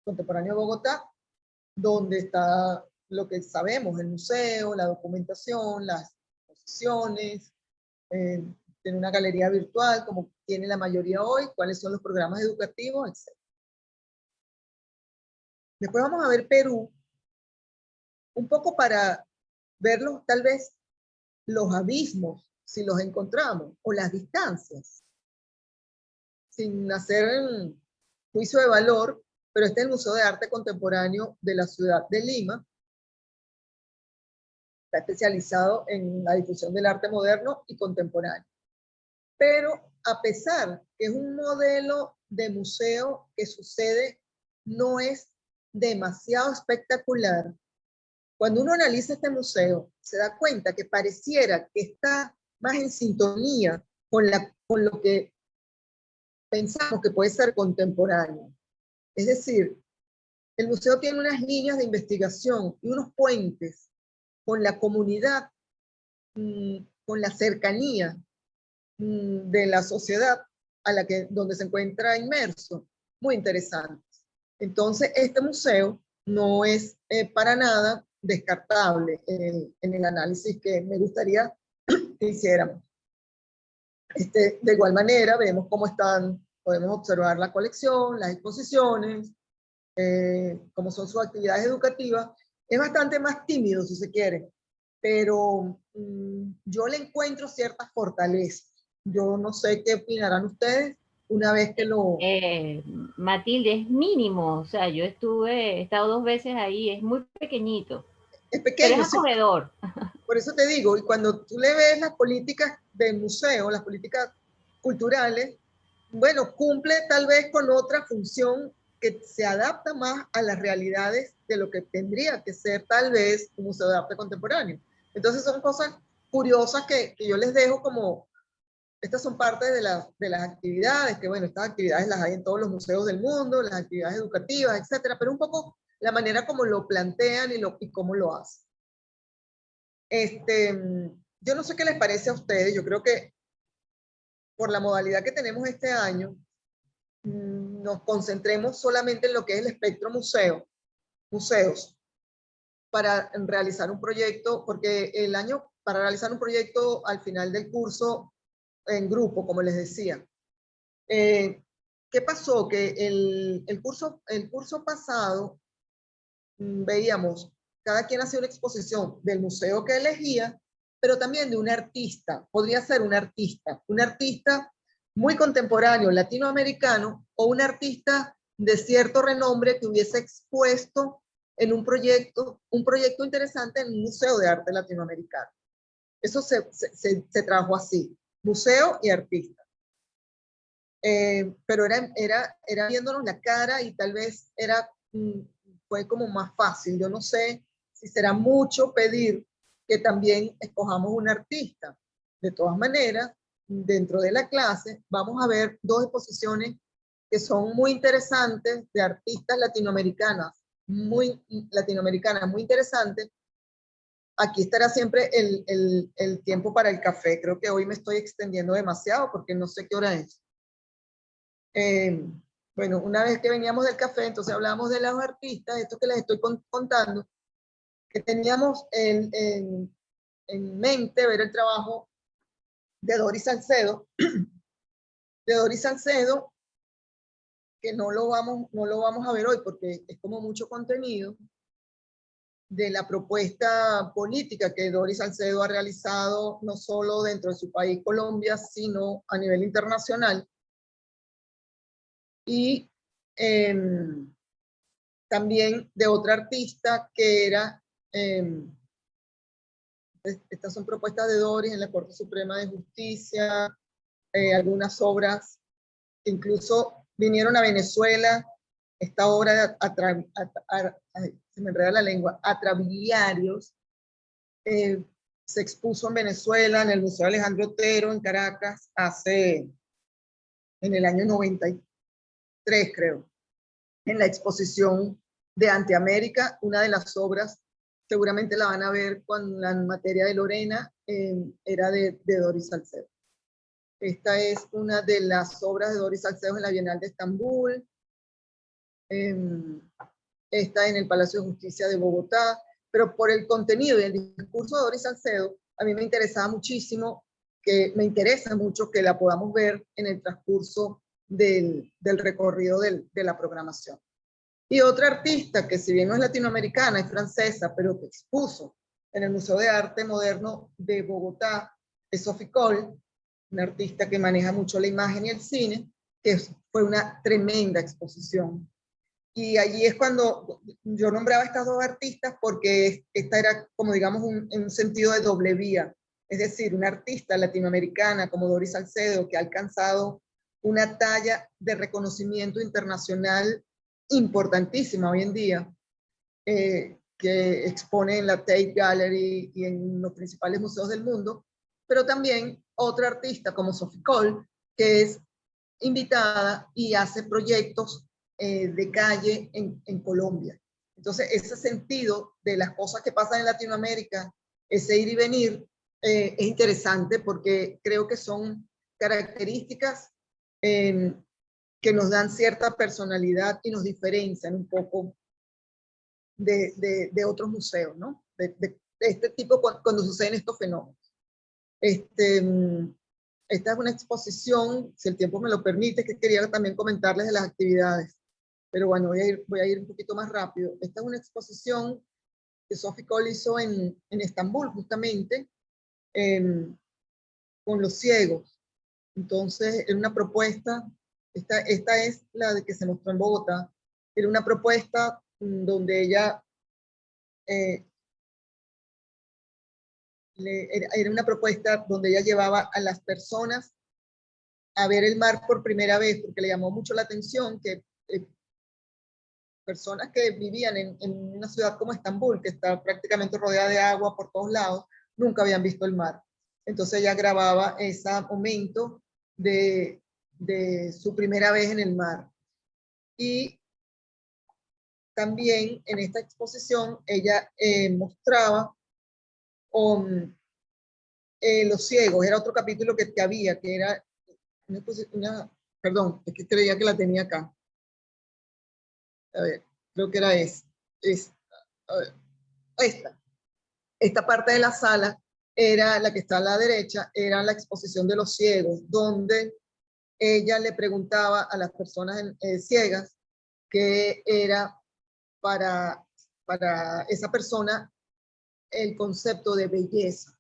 Contemporáneo de Bogotá, donde está lo que sabemos, el museo, la documentación, las exposiciones, tiene una galería virtual como tiene la mayoría hoy, cuáles son los programas educativos, etc. Después vamos a ver Perú, un poco para verlos tal vez los abismos, si los encontramos, o las distancias, sin hacer juicio de valor, pero este es el Museo de Arte Contemporáneo de la ciudad de Lima. Está especializado en la difusión del arte moderno y contemporáneo. Pero a pesar que es un modelo de museo que sucede, no es demasiado espectacular. Cuando uno analiza este museo, se da cuenta que pareciera que está más en sintonía con lo que pensamos que puede ser contemporáneo. Es decir, el museo tiene unas líneas de investigación y unos puentes con la comunidad, con la cercanía de la sociedad donde se encuentra inmerso, muy interesante. Entonces, este museo no es para nada descartable en el análisis que me gustaría que hiciéramos. De igual manera, vemos cómo podemos observar la colección, las exposiciones, cómo son sus actividades educativas. Es bastante más tímido, si se quiere, pero yo le encuentro ciertas fortalezas. Yo no sé qué opinarán ustedes una vez que lo... Matilde, es mínimo, o sea, he estado 2 veces ahí, es muy pequeñito. Es pequeño, pero es acogedor. Sí. Por eso te digo, y cuando tú le ves las políticas del museo, las políticas culturales, bueno, cumple tal vez con otra función que se adapta más a las realidades de lo que tendría que ser tal vez un museo de arte contemporáneo. Entonces son cosas curiosas que yo les dejo como, estas son parte de las actividades, que bueno, estas actividades las hay en todos los museos del mundo, las actividades educativas, etcétera, pero un poco la manera como lo plantean y cómo lo hacen. Yo no sé qué les parece a ustedes, yo creo que por la modalidad que tenemos este año, nos concentremos solamente en lo que es el espectro museos, para realizar un proyecto, porque para realizar un proyecto al final del curso, en grupo, como les decía. ¿Qué pasó? Que el curso pasado, veíamos, cada quien hacía una exposición del museo que elegía, pero también de un artista. Podría ser un artista muy contemporáneo, latinoamericano, o un artista de cierto renombre que hubiese expuesto en un proyecto interesante en un museo de arte latinoamericano. Eso se trabajó así, museo y artista. Pero era viéndonos la cara y tal vez fue como más fácil. Yo no sé si será mucho pedir que también escojamos un artista. De todas maneras, dentro de la clase vamos a ver dos exposiciones que son muy interesantes de artistas latinoamericanas, muy interesantes. Aquí estará siempre el tiempo para el café. Creo que hoy me estoy extendiendo demasiado porque no sé qué hora es. Bueno, una vez que veníamos del café, entonces hablamos de los artistas, esto que les estoy contando, que teníamos en mente ver el trabajo de Doris Salcedo, que no lo vamos a ver hoy porque es como mucho contenido, de la propuesta política que Doris Salcedo ha realizado no solo dentro de su país, Colombia, sino a nivel internacional. Y también de otra artista que era, estas son propuestas de Doris en la Corte Suprema de Justicia, algunas obras que incluso vinieron a Venezuela, esta obra se me enreda la lengua, Atrabiliarios, se expuso en Venezuela, en el Museo Alejandro Otero, en Caracas, en el año 93, creo, en la exposición de Antiamérica, una de las obras, seguramente la van a ver con la materia de Lorena, era de Doris Salcedo. Esta es una de las obras de Doris Salcedo en la Bienal de Estambul, está en el Palacio de Justicia de Bogotá, pero por el contenido y el discurso de Doris Salcedo, a mí me interesa mucho que la podamos ver en el transcurso del recorrido de la programación. Y otra artista que si bien no es latinoamericana, es francesa, pero que expuso en el Museo de Arte Moderno de Bogotá, es Sophie Cole, una artista que maneja mucho la imagen y el cine, que fue una tremenda exposición. Y allí es cuando yo nombraba a estas dos artistas porque esta era, como digamos, un sentido de doble vía. Es decir, una artista latinoamericana como Doris Salcedo, que ha alcanzado una talla de reconocimiento internacional importantísima hoy en día, que expone en la Tate Gallery y en los principales museos del mundo, pero también otra artista como Sophie Cole, que es invitada y hace proyectos de calle en Colombia. Entonces, ese sentido de las cosas que pasan en Latinoamérica, ese ir y venir, es interesante porque creo que son características que nos dan cierta personalidad y nos diferencian un poco de otros museos, ¿no? De este tipo cuando suceden estos fenómenos. Esta es una exposición, si el tiempo me lo permite, que quería también comentarles de las actividades. Pero bueno, voy a ir un poquito más rápido. Esta es una exposición que Sophie Cole hizo en Estambul, justamente, con los ciegos. Entonces, era una propuesta, esta es la de que se mostró en Bogotá, era una propuesta donde ella, era una propuesta donde ella llevaba a las personas a ver el mar por primera vez, porque le llamó mucho la atención que personas que vivían en una ciudad como Estambul, que está prácticamente rodeada de agua por todos lados, nunca habían visto el mar. Entonces ella grababa ese momento de su primera vez en el mar. Y también en esta exposición ella mostraba los ciegos, era otro capítulo que había, que era perdón, es que creía que la tenía acá. A ver, creo que era esta parte de la sala era la que está a la derecha, era la exposición de los ciegos, donde ella le preguntaba a las personas ciegas qué era para esa persona el concepto de belleza.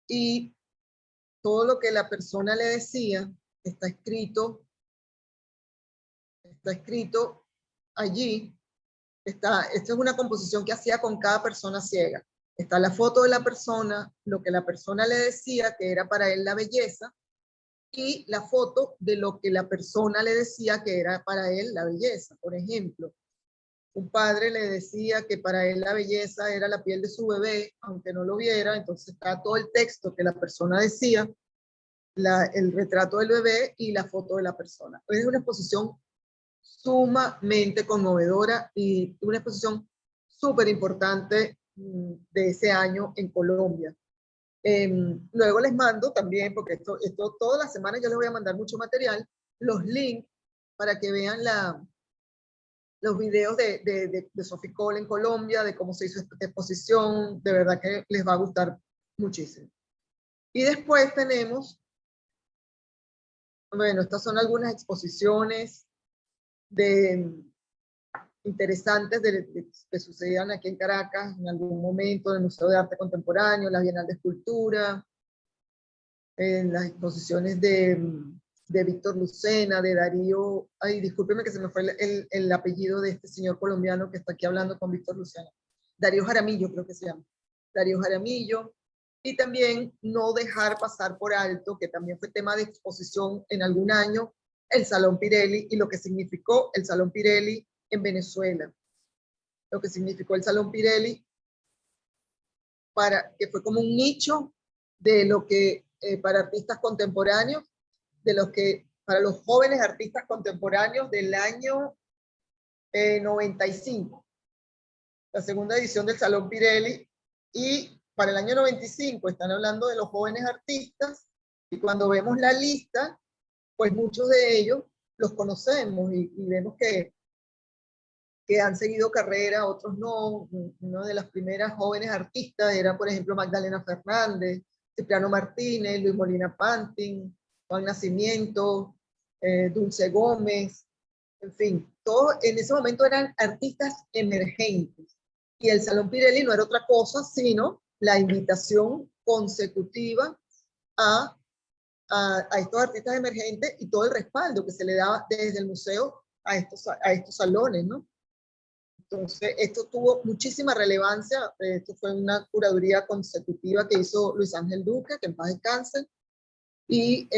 Y todo lo que la persona le decía está escrito allí. Esta es una composición que hacía con cada persona ciega. Está la foto de la persona, lo que la persona le decía que era para él la belleza, y la foto de lo que la persona le decía que era para él la belleza. Por ejemplo, un padre le decía que para él la belleza era la piel de su bebé, aunque no lo viera, entonces está todo el texto que la persona decía, el retrato del bebé y la foto de la persona. Es una exposición sumamente conmovedora y una exposición súper importante de ese año en Colombia. Luego les mando también, porque esto todas las semanas yo les voy a mandar mucho material, los links para que vean los videos de Sophie Cole en Colombia, de cómo se hizo esta exposición. De verdad que les va a gustar muchísimo. Y después tenemos, bueno, estas son algunas exposiciones interesantes que sucedían aquí en Caracas en algún momento, en el Museo de Arte Contemporáneo, la Bienal de Escultura, en las exposiciones de Víctor Lucena, de Darío, ay, discúlpeme que se me fue el apellido de este señor colombiano que está aquí hablando con Víctor Lucena, Darío Jaramillo creo que se llama, Darío Jaramillo. Y también no dejar pasar por alto, que también fue tema de exposición en algún año, el Salón Pirelli y lo que significó el Salón Pirelli en Venezuela. Lo que significó el Salón Pirelli, que fue como un nicho de lo que para artistas contemporáneos, para los jóvenes artistas contemporáneos del año 95. La segunda edición del Salón Pirelli, y para el año 95 están hablando de los jóvenes artistas, y cuando vemos la lista, pues muchos de ellos los conocemos y vemos que han seguido carrera, otros no. Una de las primeras jóvenes artistas era, por ejemplo, Magdalena Fernández, Cipriano Martínez, Luis Molina Pantin, Juan Nacimiento, Dulce Gómez, en fin, todos en ese momento eran artistas emergentes. Y el Salón Pirelli no era otra cosa sino la invitación consecutiva a estos artistas emergentes y todo el respaldo que se le daba desde el museo a estos salones, ¿no? Entonces, esto tuvo muchísima relevancia. Esto fue una curaduría consecutiva que hizo Luis Ángel Duque, que en paz descanse. Y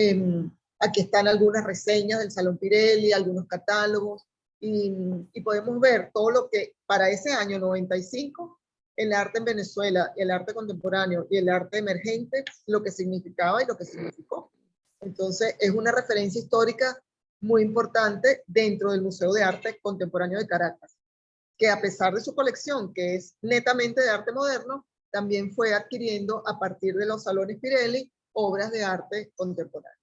aquí están algunas reseñas del Salón Pirelli, algunos catálogos, y podemos ver todo lo que para ese año 95, el arte en Venezuela, el arte contemporáneo y el arte emergente, lo que significaba y lo que significó. Entonces, es una referencia histórica muy importante dentro del Museo de Arte Contemporáneo de Caracas, que a pesar de su colección, que es netamente de arte moderno, también fue adquiriendo a partir de los salones Pirelli obras de arte contemporáneo.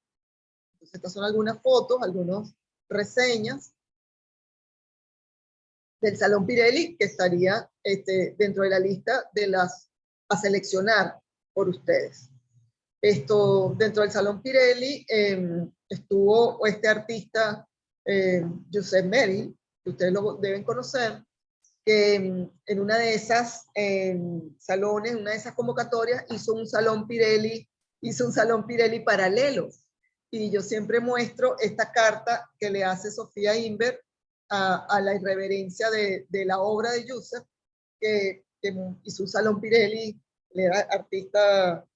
Entonces, estas son algunas fotos, algunas reseñas del Salón Pirelli que estaría dentro de la lista de las a seleccionar por ustedes. Dentro del Salón Pirelli estuvo este artista Josep Meril, que ustedes lo deben conocer, que en una de esas salones, una de esas convocatorias, hizo un Salón Pirelli paralelo. Y yo siempre muestro esta carta que le hace Sofía Inver a la irreverencia de la obra de Josep, que hizo un Salón Pirelli. Él era artista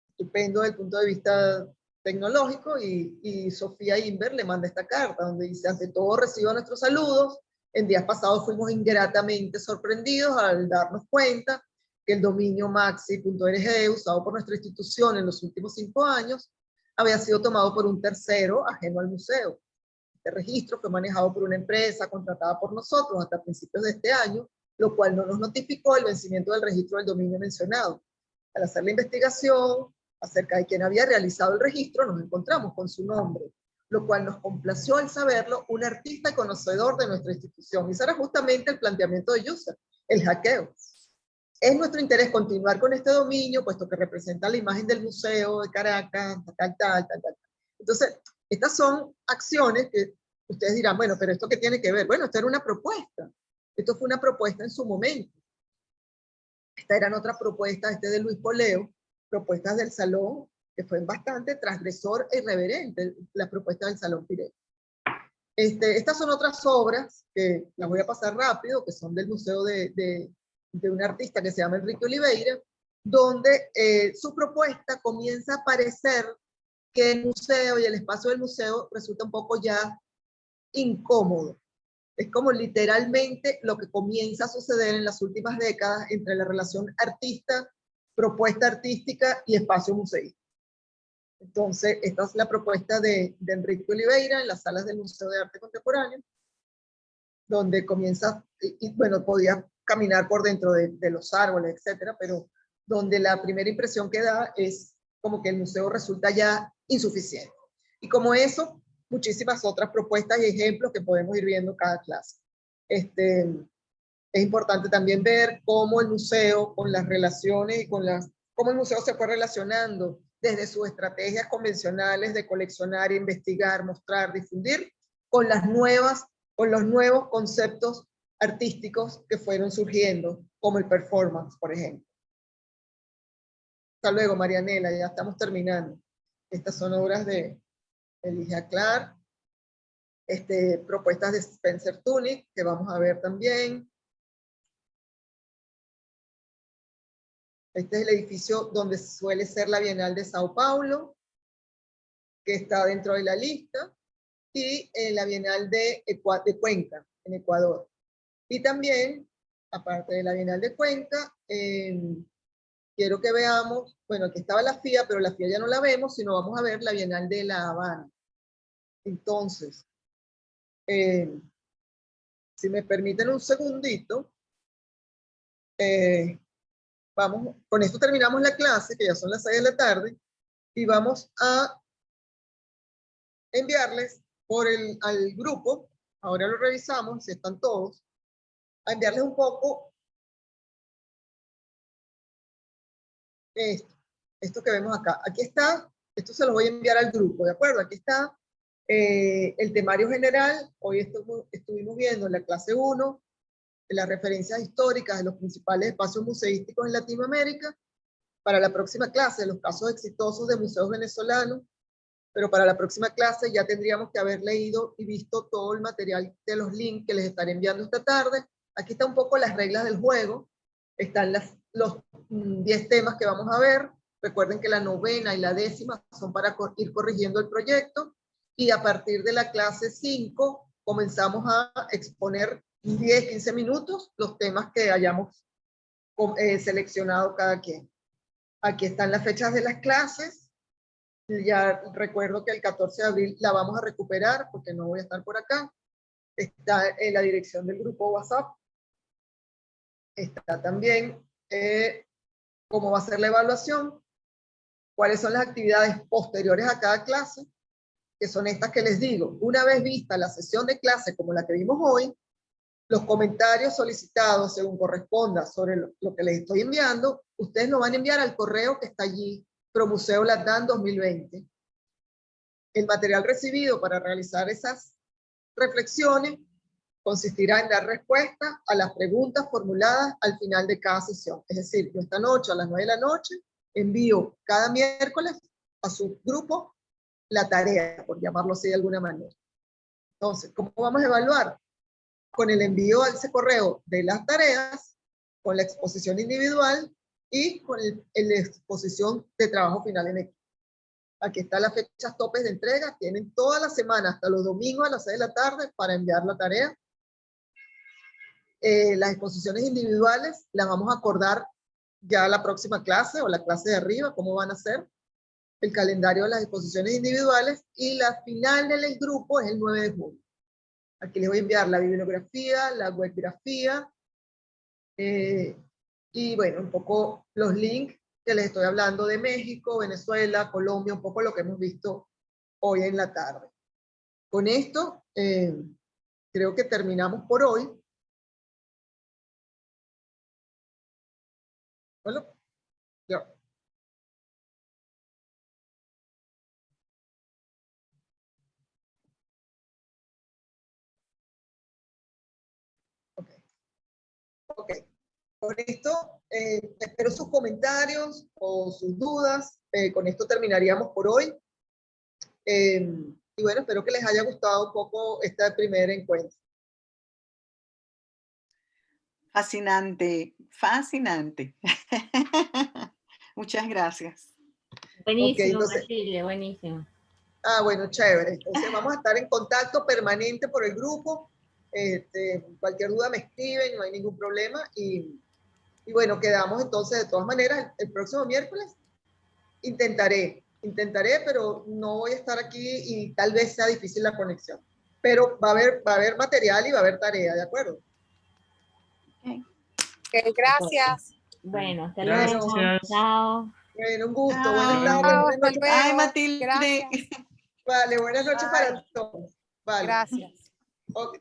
estupendo desde el punto de vista tecnológico, y Sofía Inver le manda esta carta donde dice: ante todo recibo nuestros saludos. En días pasados fuimos ingratamente sorprendidos al darnos cuenta que el dominio maxi.org usado por nuestra institución en los últimos 5 años había sido tomado por un tercero ajeno al museo. Este registro fue manejado por una empresa contratada por nosotros hasta principios de este año, lo cual no nos notificó el vencimiento del registro del dominio mencionado. Al hacer la investigación acerca de quién había realizado el registro, nos encontramos con su nombre, lo cual nos complació al saberlo un artista conocedor de nuestra institución. Y ese era justamente el planteamiento de Josep, el hackeo. Es nuestro interés continuar con este dominio, puesto que representa la imagen del Museo de Caracas, tal. Entonces, estas son acciones que ustedes dirán, bueno, pero ¿esto qué tiene que ver? Bueno, esto era una propuesta. Esto fue una propuesta en su momento. Esta era otra propuesta, de Luis Poleo, propuestas del Salón, que fue bastante transgresor e irreverente, la propuesta del Salón Pirelli. Estas son otras obras que las voy a pasar rápido, que son del museo de un artista que se llama Enrique Oliveira, donde su propuesta comienza a parecer que el museo y el espacio del museo resulta un poco ya incómodo. Es como literalmente lo que comienza a suceder en las últimas décadas entre la relación artista, propuesta artística y espacio museístico. Entonces, esta es la propuesta de Enrique Oliveira en las salas del Museo de Arte Contemporáneo, donde comienza, y bueno, podía caminar por dentro de los árboles, etcétera, pero donde la primera impresión que da es como que el museo resulta ya insuficiente. Y como eso, muchísimas otras propuestas y ejemplos que podemos ir viendo cada clase. Es importante también ver cómo el museo, con las relaciones y cómo el museo se fue relacionando desde sus estrategias convencionales de coleccionar, investigar, mostrar, difundir, con los nuevos conceptos artísticos que fueron surgiendo, como el performance, por ejemplo. Hasta luego, Marianela, ya estamos terminando. Estas son obras de Elijah Clark, propuestas de Spencer Tunick, que vamos a ver también. Este es el edificio donde suele ser la Bienal de Sao Paulo, que está dentro de la lista, y la Bienal de Cuenca, en Ecuador. Y también, aparte de la Bienal de Cuenca, quiero que veamos, bueno, aquí estaba la FIA, pero la FIA ya no la vemos, sino vamos a ver la Bienal de La Habana. Entonces, si me permiten un segundito, vamos, con esto terminamos la clase, que ya son las 6 de la tarde, y vamos a enviarles al grupo, ahora lo revisamos, si están todos, a enviarles un poco esto que vemos acá. Aquí está, esto se lo voy a enviar al grupo, ¿de acuerdo? Aquí está el temario general. Hoy estuvimos viendo en la clase 1 las referencias históricas de los principales espacios museísticos en Latinoamérica. Para la próxima clase, los casos exitosos de museos venezolanos, pero para la próxima clase ya tendríamos que haber leído y visto todo el material de los links que les estaré enviando esta tarde. Aquí está un poco las reglas del juego, están los 10 temas que vamos a ver. Recuerden que la 9ª y la 10ª son para ir corrigiendo el proyecto, y a partir de la clase 5 comenzamos a exponer 10, 15 minutos los temas que hayamos seleccionado cada quien. Aquí están las fechas de las clases. Ya recuerdo que el 14 de abril la vamos a recuperar porque no voy a estar por acá. Está en la dirección del grupo WhatsApp. Está también cómo va a ser la evaluación, cuáles son las actividades posteriores a cada clase, que son estas que les digo. Una vez vista la sesión de clase como la que vimos hoy, los comentarios solicitados según corresponda sobre lo que les estoy enviando, ustedes lo van a enviar al correo que está allí, Promuseo Latán 2020. El material recibido para realizar esas reflexiones consistirá en dar respuesta a las preguntas formuladas al final de cada sesión. Es decir, yo esta noche a las 9 de la noche envío cada miércoles a su grupo la tarea, por llamarlo así de alguna manera. Entonces, ¿cómo vamos a evaluar? Con el envío a ese correo de las tareas, con la exposición individual y con la exposición de trabajo final en equipo. Aquí están las fechas topes de entrega. Tienen toda la semana, hasta los domingos a las 6 de la tarde, para enviar la tarea. Las exposiciones individuales las vamos a acordar ya la próxima clase o la clase de arriba, cómo van a ser. El calendario de las exposiciones individuales, y la final del grupo es el 9 de junio. Aquí les voy a enviar la bibliografía, la webgrafía, y bueno, un poco los links que les estoy hablando de México, Venezuela, Colombia, un poco lo que hemos visto hoy en la tarde. Con esto, creo que terminamos por hoy. Bueno, ya. Ok. Con esto, espero sus comentarios o sus dudas. Con esto terminaríamos por hoy. Y bueno, espero que les haya gustado un poco este primer encuentro. Fascinante, fascinante. Muchas gracias. Buenísimo, Okay, entonces, Matilde, buenísimo. Bueno, chévere. Entonces vamos a estar en contacto permanente por el grupo. Cualquier duda me escriben, no hay ningún problema. Y bueno, quedamos entonces de todas maneras el próximo miércoles. Intentaré Intentaré, pero no voy a estar aquí y tal vez sea difícil la conexión. Pero va a haber material y va a haber tarea, ¿de acuerdo? Okay, gracias. Bueno, hasta luego. Chao. Bueno, un gusto. Chao. Buenas tardes. Chao, Buenas hasta noches. luego. Ay, Matilde. Gracias. Vale, buenas noches Bye. para todos. Vale. Gracias. Ok.